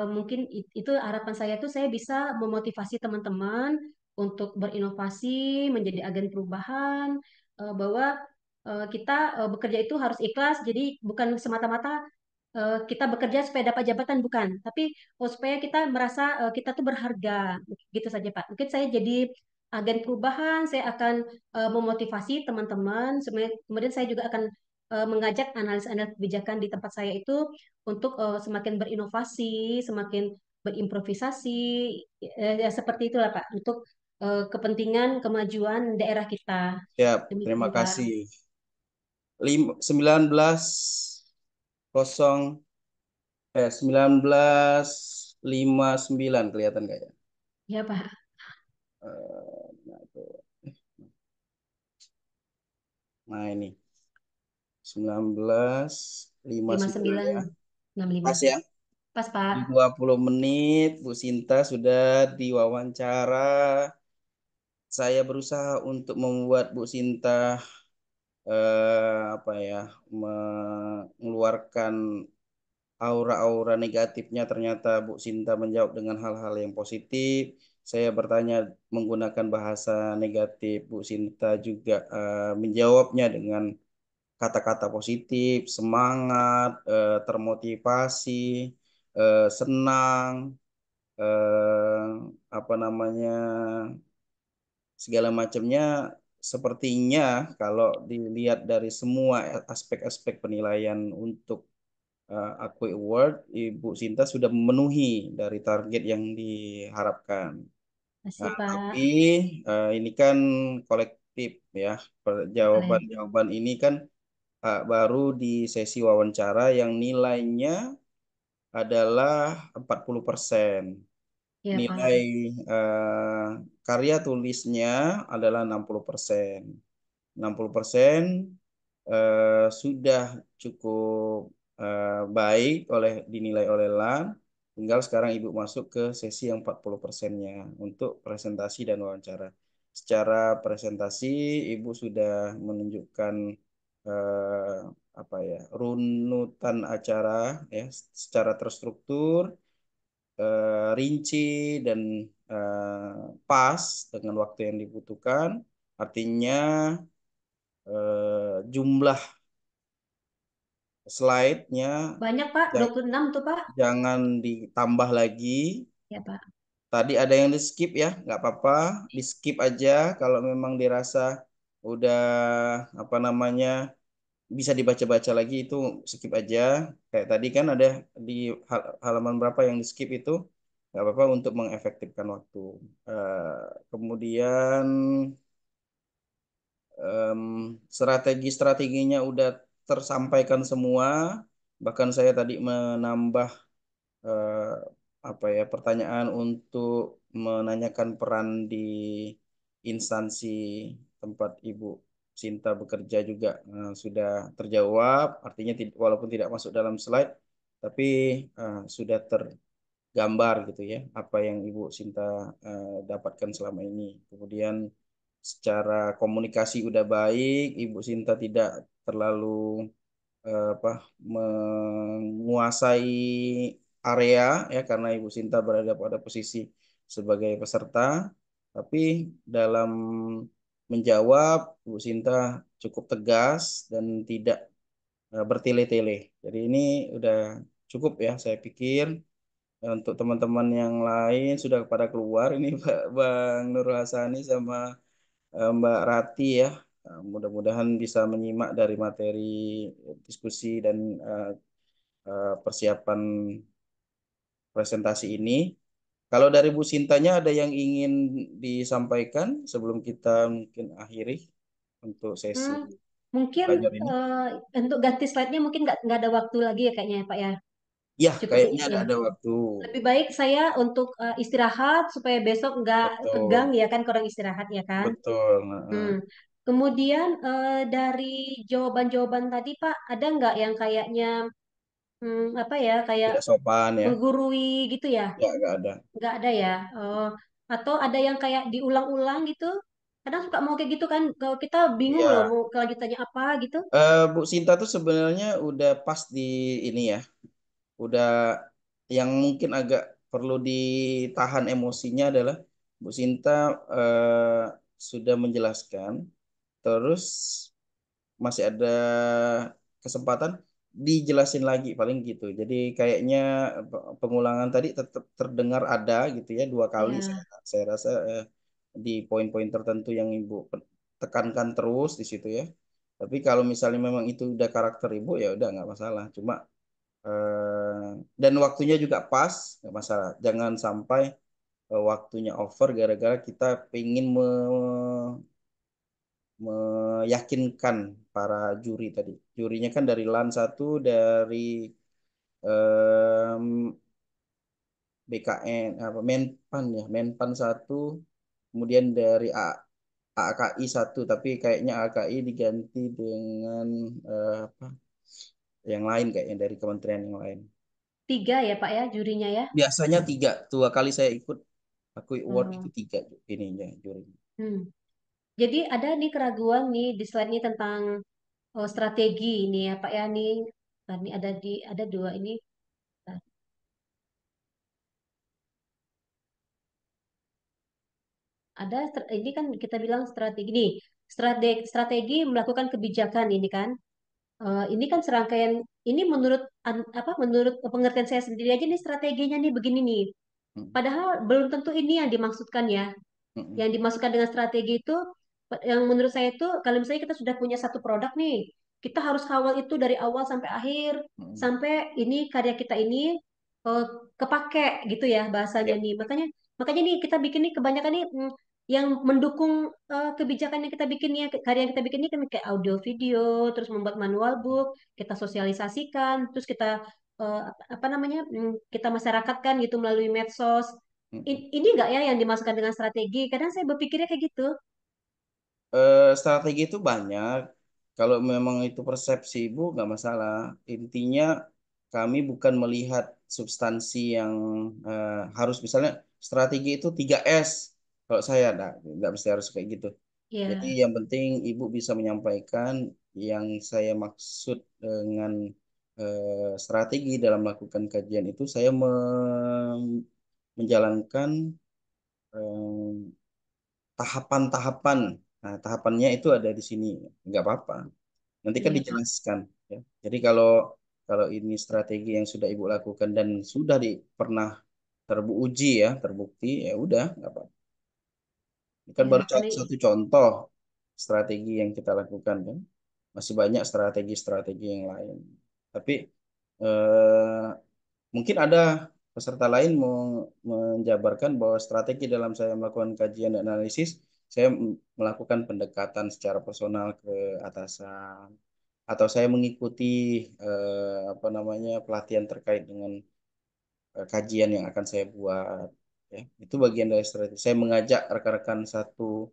mungkin itu harapan saya tuh saya bisa memotivasi teman-teman untuk berinovasi, menjadi agen perubahan, bahwa kita bekerja itu harus ikhlas, jadi bukan semata-mata kita bekerja supaya dapat jabatan bukan, tapi supaya kita merasa kita tuh berharga, gitu saja Pak. Mungkin saya jadi agen perubahan, saya akan memotivasi teman-teman, kemudian saya juga akan mengajak analis-analis kebijakan di tempat saya itu untuk semakin berinovasi, semakin berimprovisasi, ya seperti itulah Pak, untuk kepentingan kemajuan daerah kita. Siap, terima Demikian Pak. kasih. 19 kelihatan nggak ya? Ya Pak, Nah, nah ini 19:59 ya. 5965. Pas ya. Pas Di Pak. 20 menit Bu Sinta sudah diwawancara. Saya berusaha untuk membuat Bu Sinta apa ya, mengeluarkan aura-aura negatifnya. Ternyata Bu Sinta menjawab dengan hal-hal yang positif. Saya bertanya menggunakan bahasa negatif, Bu Sinta juga menjawabnya dengan kata-kata positif, semangat, termotivasi, senang, eh, apa namanya, segala macamnya. Sepertinya kalau dilihat dari semua aspek-aspek penilaian untuk Akui Award, Ibu Sinta sudah memenuhi dari target yang diharapkan. Kasih Nah, tapi Pak. ini kan kolektif ya. Boleh. Jawaban-jawaban ini kan baru di sesi wawancara yang nilainya adalah 40%. Ya Nilai Pak. eh, karya tulisnya adalah 60%. 60% sudah cukup baik dinilai oleh LAN. Tinggal sekarang Ibu masuk ke sesi yang 40%-nya untuk presentasi dan wawancara. Secara presentasi Ibu sudah menunjukkan eh, apa ya, runutan acara ya secara terstruktur, rinci dan pas dengan waktu yang dibutuhkan. Artinya jumlah slide-nya Banyak Pak, ja- 26 tuh Pak. jangan ditambah lagi. Ya Pak. Tadi ada yang di skip ya, nggak apa-apa, di skip aja kalau memang dirasa udah apa namanya bisa dibaca-baca lagi, itu skip aja. Kayak tadi kan ada di halaman berapa yang di skip itu, nggak apa-apa untuk mengefektifkan waktu. Kemudian em, strategi-strateginya udah tersampaikan semua. Bahkan saya tadi menambah eh, apa ya, pertanyaan untuk menanyakan peran di instansi tempat Ibu Sinta bekerja juga sudah terjawab. Artinya walaupun tidak masuk dalam slide, tapi sudah tergambar gitu ya apa yang Ibu Sinta dapatkan selama ini. Kemudian secara komunikasi udah baik, Ibu Sinta tidak terlalu apa, menguasai area ya karena Ibu Sinta berada pada posisi sebagai peserta, tapi dalam menjawab Ibu Sinta cukup tegas dan tidak bertele-tele. Jadi ini udah cukup ya saya pikir. Untuk teman-teman yang lain sudah pada keluar ini Bang Nur Hasani sama Mbak Rati ya. Mudah-mudahan bisa menyimak dari materi diskusi dan persiapan presentasi ini. Kalau dari Bu Sintanya ada yang ingin disampaikan sebelum kita mungkin akhiri untuk sesi Hmm, mungkin belajar ini? eh, untuk ganti slide-nya mungkin nggak ada waktu lagi ya kayaknya ya Pak ya. Ya, Cukup kayaknya ya. ada waktu. Lebih baik saya untuk istirahat supaya besok nggak tegang Betul, ya kan kurang istirahat ya kan. betul. Hmm. Kemudian dari jawaban-jawaban tadi Pak, ada nggak yang kayaknya apa ya kayak Tidak sopan ya. menggurui gitu ya? Ya, nggak ada. Nggak ada ya. Atau ada yang kayak diulang-ulang gitu? Kadang suka mau kayak gitu kan, kalau kita bingung loh Iya. mau kelanjutannya apa gitu. Bu Sinta tuh sebenarnya udah pas di ini ya, udah yang mungkin agak perlu ditahan emosinya adalah Bu Sinta sudah menjelaskan, terus masih ada kesempatan dijelasin lagi paling gitu. Jadi kayaknya pengulangan tadi tetap terdengar ada gitu ya 2 kali Ya, saya rasa di poin-poin tertentu yang Ibu tekankan terus di situ ya. Tapi kalau misalnya memang itu udah karakter Ibu ya udah nggak masalah. Cuma dan waktunya juga pas nggak masalah. Jangan sampai waktunya over gara-gara kita pengen meyakinkan para juri tadi. Jurinya kan dari LAN satu, dari em, BKN, apa Menpan ya, Menpan satu, kemudian dari AKI satu, tapi kayaknya AKI diganti dengan apa yang lain kayaknya dari kementerian yang lain. 3 ya Pak ya jurinya ya. Biasanya tiga, 2 kali saya ikut aku award itu Oh. tiga ininya juri. Hmm. Jadi ada nih keraguan nih di slide ini tentang strategi ini ya Pak ya nih. Tadi ada 2 ini. Nah, ini kan kita bilang strategi nih. Strategi melakukan kebijakan ini kan. Ini kan serangkaian ini apa menurut pengertian saya sendiri aja nih strateginya nih begini nih. Mm, Padahal belum tentu ini yang dimaksudkan ya. mm, Yang dimasukkan dengan strategi itu, yang menurut saya itu, kalau misalnya kita sudah punya satu produk nih, kita harus kawal itu dari awal sampai akhir, mm. sampai ini karya kita ini eh, kepake gitu ya bahasanya Yep. nih. Makanya, makanya nih kita bikin nih kebanyakan nih yang mendukung kebijakan yang kita bikin nih, karya yang kita bikin ini kan kayak audio video, terus membuat manual book, kita sosialisasikan, terus kita apa namanya, kita masyarakatkan gitu melalui medsos. Mm. Ini enggak ya yang dimasukkan dengan strategi? Kadang saya berpikirnya kayak gitu. Strategi itu banyak. Kalau memang itu persepsi Ibu nggak masalah. Intinya kami bukan melihat substansi yang harus misalnya strategi itu 3S. Kalau saya nggak mesti harus kayak gitu. Jadi Ya, yang penting Ibu bisa menyampaikan yang saya maksud dengan strategi dalam melakukan kajian itu saya menjalankan tahapan-tahapan. Nah, tahapannya itu ada di sini, nggak apa-apa. Nanti kan iya Pak. dijelaskan. Ya. Jadi kalau kalau ini strategi yang sudah ibu lakukan dan sudah pernah teruji ya, terbukti, ya udah, nggak apa-apa. Ini kan baru Ya, karena satu contoh strategi yang kita lakukan kan. Masih banyak strategi-strategi yang lain. Tapi eh, mungkin ada peserta lain mau menjabarkan bahwa strategi dalam saya melakukan kajian dan analisis, saya melakukan pendekatan secara personal ke atasan, atau saya mengikuti apa namanya pelatihan terkait dengan kajian yang akan saya buat. Ya, itu bagian dari strategi. Saya mengajak rekan-rekan satu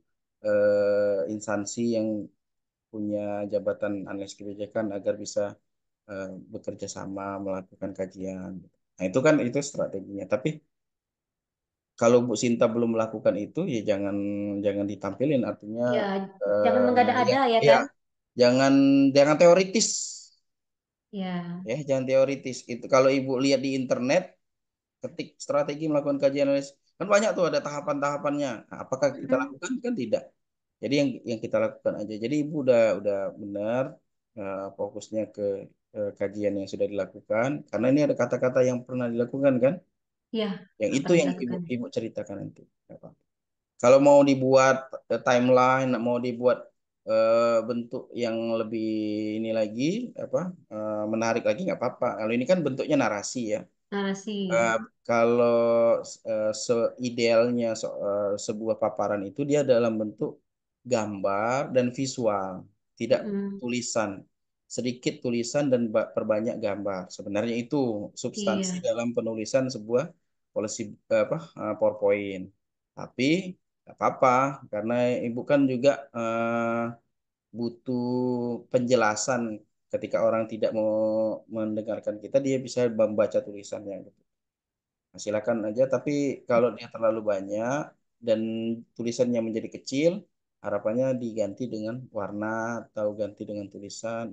instansi yang punya jabatan analis kebijakan agar bisa bekerja sama melakukan kajian. Nah, itu kan itu strateginya. Tapi kalau Bu Sinta belum melakukan itu ya jangan jangan ditampilin artinya ya jangan ya mengada-ada ya ya kan? jangan jangan teoritis Ya. ya jangan teoritis. Itu kalau Ibu lihat di internet ketik strategi melakukan kajian analis kan banyak tuh ada tahapan-tahapannya. Nah, apakah kita Mm-mm. lakukan kan tidak. Jadi yang kita lakukan aja. Jadi Ibu udah benar fokusnya ke kajian yang sudah dilakukan karena ini ada kata-kata yang pernah dilakukan kan. Ya, Yang itu pernah yang ibu dilakukan. ibu ceritakan nanti. Nggak apa-apa. Kalau mau dibuat timeline, mau dibuat bentuk yang lebih ini lagi apa menarik lagi nggak apa-apa. Kalau ini kan bentuknya narasi ya. Narasi Eh, ya. kalau seidealnya sebuah paparan itu dia dalam bentuk gambar dan visual, tidak Mm-mm. tulisan. Sedikit tulisan dan perbanyak gambar. Sebenarnya itu substansi Iya. dalam penulisan sebuah policy apa PowerPoint. Tapi nggak apa-apa karena ibu kan juga butuh penjelasan ketika orang tidak mau mendengarkan kita dia bisa membaca tulisannya gitu. Nah, silakan aja, tapi kalau dia terlalu banyak dan tulisannya menjadi kecil, harapannya diganti dengan warna atau ganti dengan tulisan,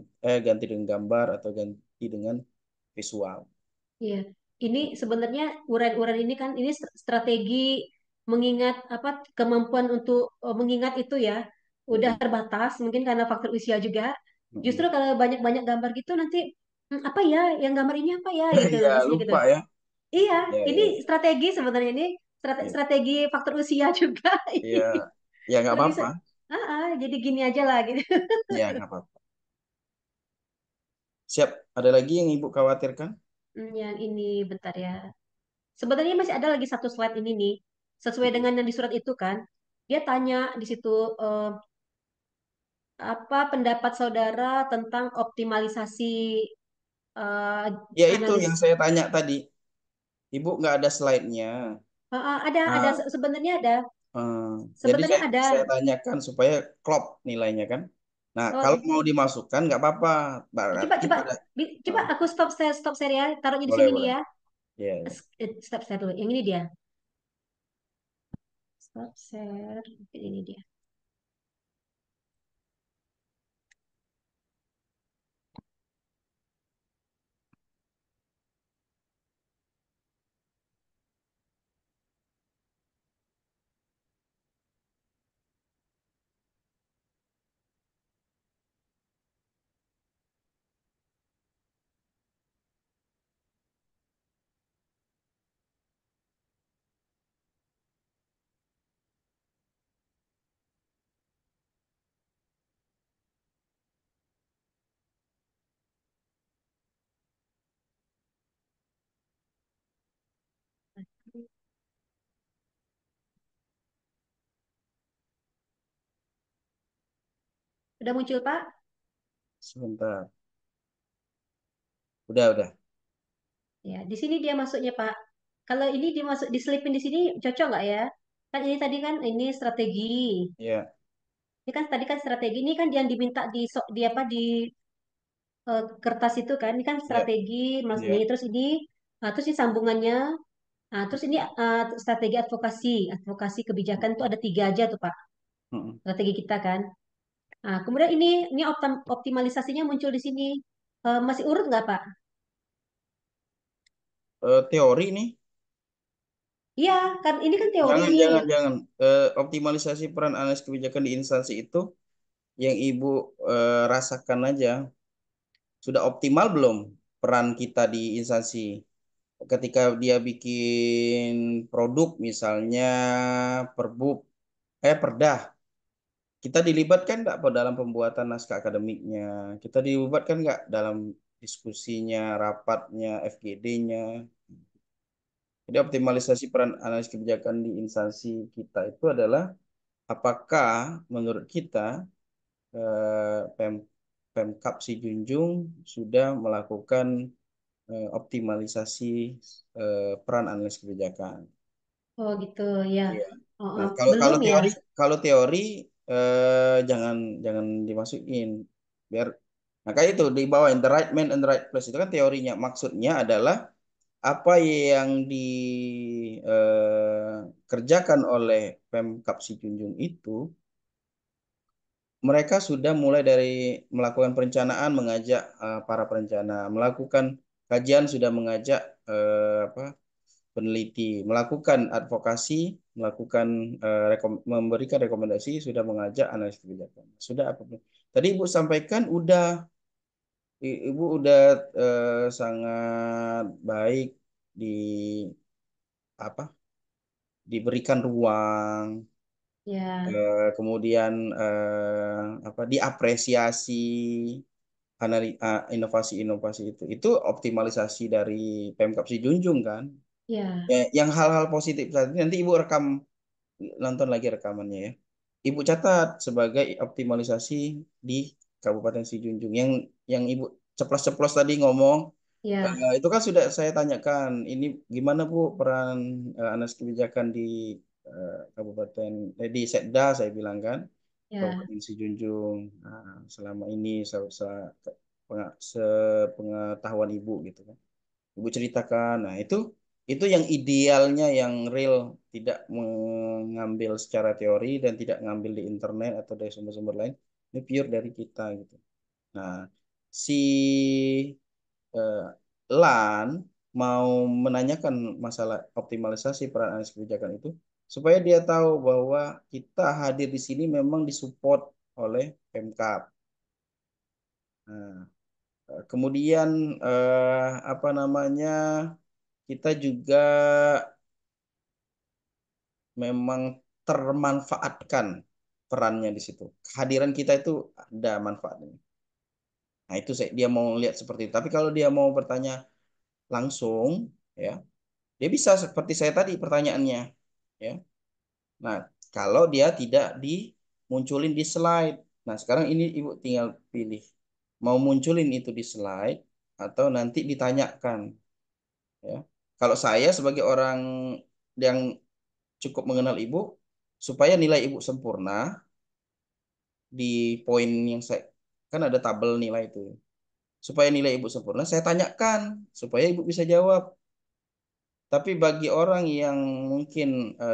ganti dengan gambar atau ganti dengan visual. Iya, ini sebenarnya uran-uran ini kan ini strategi mengingat apa kemampuan untuk mengingat itu ya udah Mm-mm. terbatas mungkin karena faktor usia juga. Justru Mm-mm. kalau banyak-banyak gambar gitu nanti apa ya yang gambar ini apa ya gitu Iya, biasanya gitu. lupa ya. Iya, Iya, ini iya, strategi sebenarnya ini iya. strategi faktor usia juga. Iya, ya nggak Lagi apa-apa. jadi gini aja lah gitu. Ya nggak apa-apa. Siap. Ada lagi yang Ibu khawatirkan? Yang ini bentar ya. Sebenarnya masih ada lagi satu slide ini nih, sesuai dengan yang di surat itu kan. Dia tanya di situ eh, apa pendapat saudara tentang optimalisasi eh, Ya itu analis. yang saya tanya tadi. Ibu nggak ada slide-nya. Ada Nah, sebenarnya ada, eh, jadi sebenarnya saya ada. tanyakan supaya klop nilainya kan. Nah, kalau Oh, mau dimasukkan nggak apa-apa. coba Berarti coba pada coba eh, aku stop share ya, taruhnya di boleh sini nih boleh. ya. Iya, iya. Stop share dulu. Yang ini dia. Stop share. Ini dia. Udah muncul Pak? Sebentar. Udah. Ya, di sini dia masuknya Pak. Kalau ini dimasuk diselipin di sini cocok nggak ya? Kan ini tadi kan ini strategi. Iya, Ini kan tadi kan strategi ini kan yang diminta di apa di kertas itu kan. Ini kan iya, strategi mas iya. ini terus ini terus ini sambungannya. Terus ini strategi advokasi. Advokasi kebijakan itu ada tiga aja tuh Pak. Mm-mm. Strategi kita kan. Kemudian ini optimalisasinya muncul di sini. Masih urut nggak Pak? Teori nih. Iya, kan ini kan teori Jangan, nih. jangan, jangan. Optimalisasi peran analis kebijakan di instansi itu yang Ibu rasakan aja. Sudah optimal belum peran kita di instansi? Ketika dia bikin produk, misalnya perbuk, perdah, kita dilibatkan nggak dalam pembuatan naskah akademiknya? Kita dilibatkan nggak dalam diskusinya, rapatnya, FGD-nya? Jadi optimalisasi peran analis kebijakan di instansi kita itu adalah apakah menurut kita Pemkab Si Junjung sudah melakukan optimalisasi peran analis kebijakan. Oh gitu ya. Iya. Oh, Nah, oh. kalau Belum ya. kalau teori jangan jangan dimasukin biar makanya itu di bawah the right man and the right place itu kan teorinya maksudnya adalah apa yang dikerjakan oleh Pemkab Si Junjung itu mereka sudah mulai dari melakukan perencanaan, mengajak para perencana, melakukan kajian, sudah mengajak apa, peneliti, melakukan advokasi, melakukan memberikan rekomendasi, sudah mengajak analis kebijakan. Sudah apapun. Tadi Ibu sampaikan, Ibu udah sangat baik di apa? Diberikan ruang, Ya, kemudian apa? Diapresiasi inovasi-inovasi itu. Itu optimalisasi dari Pemkab Si Junjung kan. ya, Ya, yang hal-hal positif tadi nanti Ibu rekam nonton lagi rekamannya ya. Ibu catat sebagai optimalisasi di Kabupaten Si Junjung. Yang Ibu ceplos-ceplos tadi ngomong ya, itu kan sudah saya tanyakan. Ini gimana Bu peran analis kebijakan di Kabupaten di Setda saya bilang kan. ya. Kabupaten Si Junjung. Nah, selama ini sepengetahuan Ibu gitu kan. Ibu ceritakan. Nah, itu Itu yang idealnya, yang real, tidak mengambil secara teori dan tidak ngambil di internet atau dari sumber-sumber lain. Ini pure dari kita gitu. Nah, si eh, LAN mau menanyakan masalah optimalisasi peran analis kebijakan itu supaya dia tahu bahwa kita hadir di sini memang disupport oleh Pemkab. Nah, kemudian apa namanya, kita juga memang termanfaatkan perannya di situ. Kehadiran kita itu ada manfaatnya. Nah, itu dia mau lihat seperti itu. Tapi kalau dia mau bertanya langsung, ya, dia bisa seperti saya tadi pertanyaannya, ya. Nah, kalau dia tidak dimunculin di slide. Nah, sekarang ini Ibu tinggal pilih mau munculin itu di slide atau nanti ditanyakan, ya. Kalau saya sebagai orang yang cukup mengenal Ibu, supaya nilai Ibu sempurna di poin yang saya, kan ada tabel nilai itu. Supaya nilai Ibu sempurna, saya tanyakan supaya Ibu bisa jawab. Tapi bagi orang yang mungkin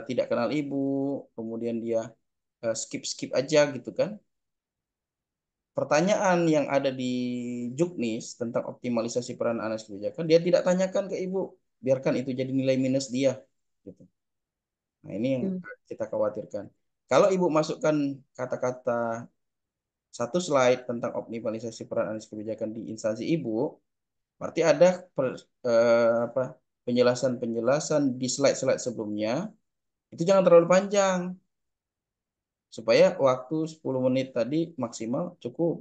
tidak kenal Ibu, kemudian dia skip-skip aja gitu kan. Pertanyaan yang ada di Juknis tentang optimalisasi peran analis kebijakan, dia tidak tanyakan ke Ibu. Biarkan itu jadi nilai minus dia. Gitu. Nah, ini yang Hmm. kita khawatirkan. Kalau Ibu masukkan kata-kata satu slide tentang optimalisasi peran analis kebijakan di instansi Ibu, berarti ada apa, penjelasan-penjelasan di slide-slide sebelumnya, itu jangan terlalu panjang, supaya waktu 10 menit tadi maksimal cukup.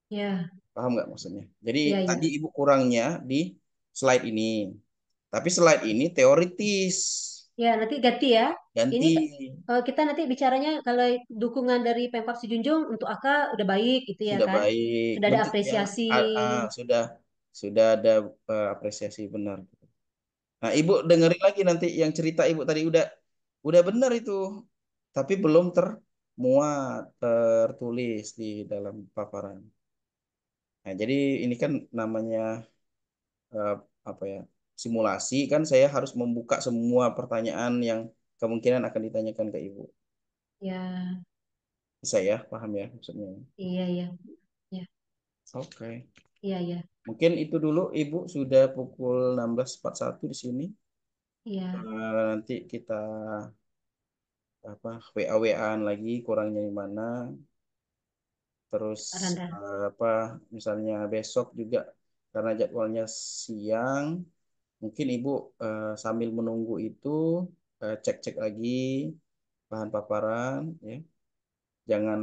Ya, Paham nggak maksudnya? Jadi ya, tadi ya. Ibu kurangnya di slide ini. Tapi slide ini teoritis. Ya, nanti ganti ya. Ini Ganti. kita nanti bicaranya kalau dukungan dari Pemkab Sijunjung untuk AK udah baik gitu ya Sudah kan. baik. Sudah ada Bentuknya apresiasi. sudah ada apresiasi benar. Nah, Ibu dengerin lagi nanti yang cerita Ibu tadi udah benar itu. Tapi belum termuat, tertulis di dalam paparan. Nah, jadi ini kan namanya eh, apa ya? Simulasi, kan saya harus membuka semua pertanyaan yang kemungkinan akan ditanyakan ke Ibu. Ya, Bisa ya, paham ya maksudnya. iya, iya. Ya, Oke. iya, iya. Mungkin itu dulu Ibu, sudah pukul 16.41 di sini. Iya, Nanti kita apa WA-WAan lagi kurangnya di mana. Terus Pak Randa. apa misalnya besok juga karena jadwalnya siang, mungkin Ibu sambil menunggu itu cek-cek lagi bahan paparan, ya. Jangan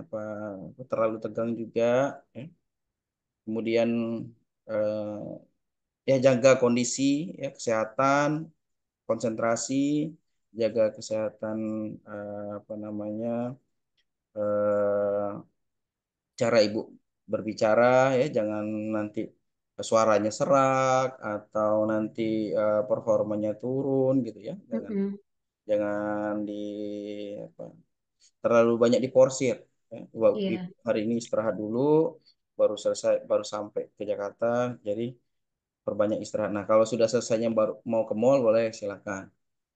apa terlalu tegang juga, ya. Kemudian eh, ya jaga kondisi, ya, kesehatan, konsentrasi, jaga kesehatan apa namanya eh, cara Ibu berbicara, ya, jangan nanti suaranya serak atau nanti performanya turun gitu ya. Jangan Mm-mm. jangan apa, terlalu banyak diporsir, ya. Ibu Iya. hari ini istirahat dulu, baru selesai, baru sampai ke Jakarta, jadi perbanyak istirahat. Nah, kalau sudah selesainya baru mau ke mall boleh silakan.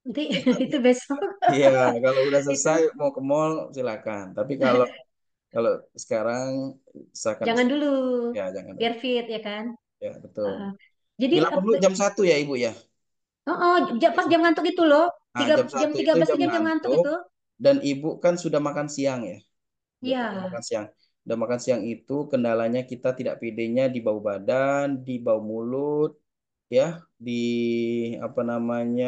Nanti itu besok. Iya, kalau udah Itu selesai mau ke mall silakan. Tapi kalau kalau sekarang silakan jangan istirahat. dulu. Ya, jangan Biar dulu. fit ya kan. Ya, betul. Heeh. Jadi Bilang dulu jam 1 ya, Ibu ya. oh, oh, pas jam ngantuk itu loh. Nah, Tiga, jam jam satu tiga itu belas jam itu jam ngantuk ngantuk itu. dan Ibu kan sudah makan siang ya. Udah Iya. makan siang. Udah makan siang itu kendalanya kita tidak pedenya di bau badan, di bau mulut, ya, di apa namanya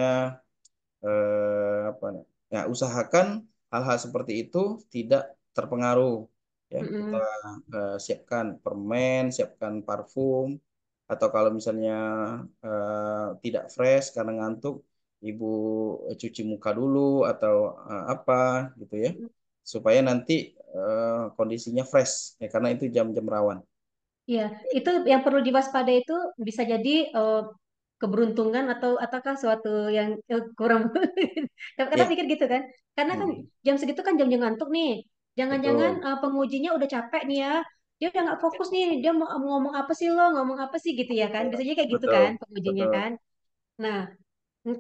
apa ya, usahakan hal-hal seperti itu tidak terpengaruh, ya. Kita Mm-mm. siapkan permen, siapkan parfum, atau kalau misalnya tidak fresh karena ngantuk, Ibu cuci muka dulu atau apa gitu ya, supaya nanti kondisinya fresh, ya, karena itu jam-jam rawan. Iya, itu yang perlu diwaspadai itu bisa jadi keberuntungan atau ataukah suatu yang kurang. Kadang Ya. mikir gitu kan, karena kan Hmm, jam segitu kan jam-jam ngantuk nih. Jangan-jangan betul. pengujinya udah capek nih ya, dia udah nggak fokus nih, dia mau ngomong apa sih lo, ngomong apa sih gitu ya kan? Bisa jadi kayak gitu Betul, kan pengujinya betul, kan. Nah,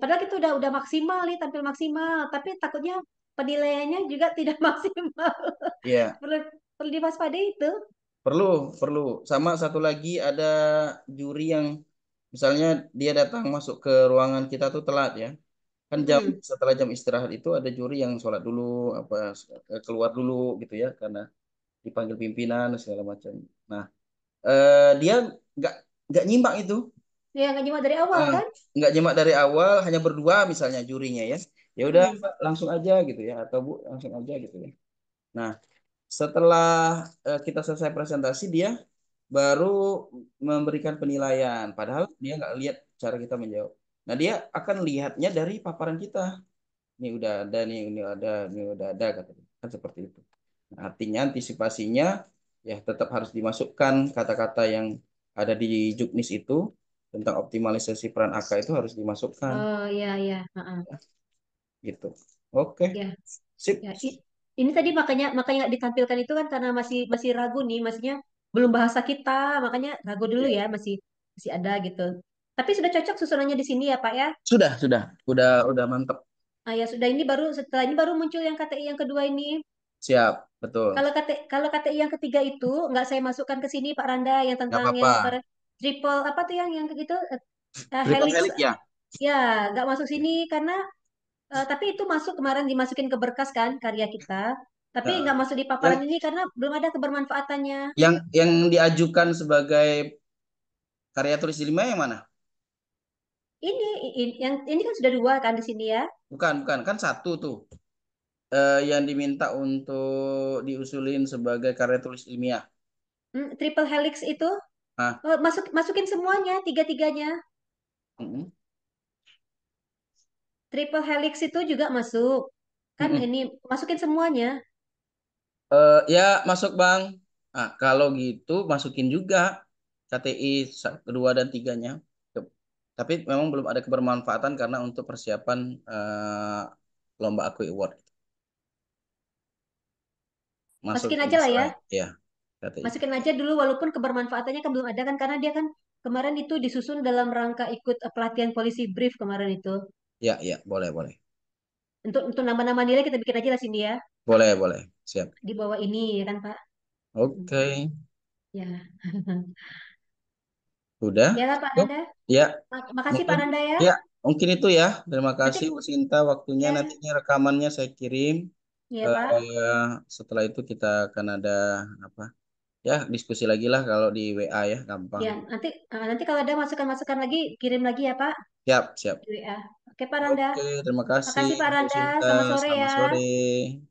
padahal kita udah maksimal nih, tampil maksimal, tapi takutnya penilaiannya juga tidak maksimal. Iya, Perlu perlu diwaspadai itu. perlu, perlu. Sama satu lagi ada juri yang misalnya dia datang masuk ke ruangan kita tuh telat ya. Kan jam Mm-mm. setelah jam istirahat itu ada juri yang sholat dulu, apa keluar dulu gitu ya, karena dipanggil pimpinan segala macam. Nah, dia nggak nggak nyimak itu. Ya nggak nyimak dari awal Ah, kan? nggak nyimak dari awal, hanya berdua misalnya jurinya ya. Ya udah Mm-mm. Pak, langsung aja gitu ya, atau Bu langsung aja gitu ya. Nah, setelah kita selesai presentasi, dia baru memberikan penilaian. Padahal dia nggak lihat cara kita menjawab. Nah, dia akan lihatnya dari paparan kita. Ini udah ada, nih ini ada, ini udah ada, katanya. Kan seperti itu. Nah, artinya antisipasinya ya tetap harus dimasukkan kata-kata yang ada di juknis itu tentang optimalisasi peran AK itu harus dimasukkan Oh iya iya. Heeh. gitu. Oke, Ya sip. ya. Ini tadi makanya makanya nggak ditampilkan itu kan karena masih masih ragu nih, maksudnya belum bahasa kita, makanya ragu dulu Ya. ya, masih masih ada gitu. Tapi sudah cocok susunannya di sini ya Pak ya. Sudah mantap. Ah ya sudah, ini baru setelah ini baru muncul yang KTI yang kedua ini. Siap, betul. Kalau KTI yang ketiga itu nggak saya masukkan ke sini Pak Randa, yang Nggak tentang yang apa-apa. triple apa tuh yang gitu, Triple helix helix ya? ya, nggak masuk sini karena tapi itu masuk kemarin dimasukin ke berkas kan karya kita, tapi nggak Nah, masuk di paparan yang ini karena belum ada kebermanfaatannya. yang diajukan sebagai karya tulis ilmiah yang mana? Yang ini kan sudah dua kan di sini ya. Bukan, bukan. Kan satu tuh. Yang diminta untuk diusulin sebagai karya tulis ilmiah. Triple helix itu Ah, masukin semuanya tiga-tiganya. mm-mm, Triple helix itu juga masuk kan, mm-mm. ini masukin semuanya. Ya, masuk Bang. Ah, kalau gitu masukin juga KTI kedua dan tiganya. Tuh. Tapi memang belum ada kebermanfaatan karena untuk persiapan lomba Akui Award. Masukin Masukin aja lah ya. slide ya KTI. Masukin aja dulu walaupun kebermanfaatannya kan belum ada kan, karena dia kan kemarin itu disusun dalam rangka ikut pelatihan polisi brief kemarin itu. Ya, ya, boleh, boleh. Untuk nama-nama nilai kita bikin aja lah sini ya, Boleh, boleh. Siap. di bawah ini ya kan Pak. Mm. Oke. Ya. Udah? Ya lah Pak Cukup? Nanda. Ya, Makasih Pak mungkin Nanda ya. ya, mungkin itu ya. Terima Nanti kasih Bu Sinta waktunya. Nanti ya, ini rekamannya saya kirim. ya Pak. Eh, Setelah itu kita akan ada apa? Ya, diskusi lagi lah kalau di WA ya, gampang. Ya, nanti kalau ada masukan-masukan lagi kirim lagi ya Pak Siap, siap. di WA. Oke Pak Randa. Oke, terima kasih Makasih Pak Bu Randa. Sinta. Selamat sore Selamat ya. sore.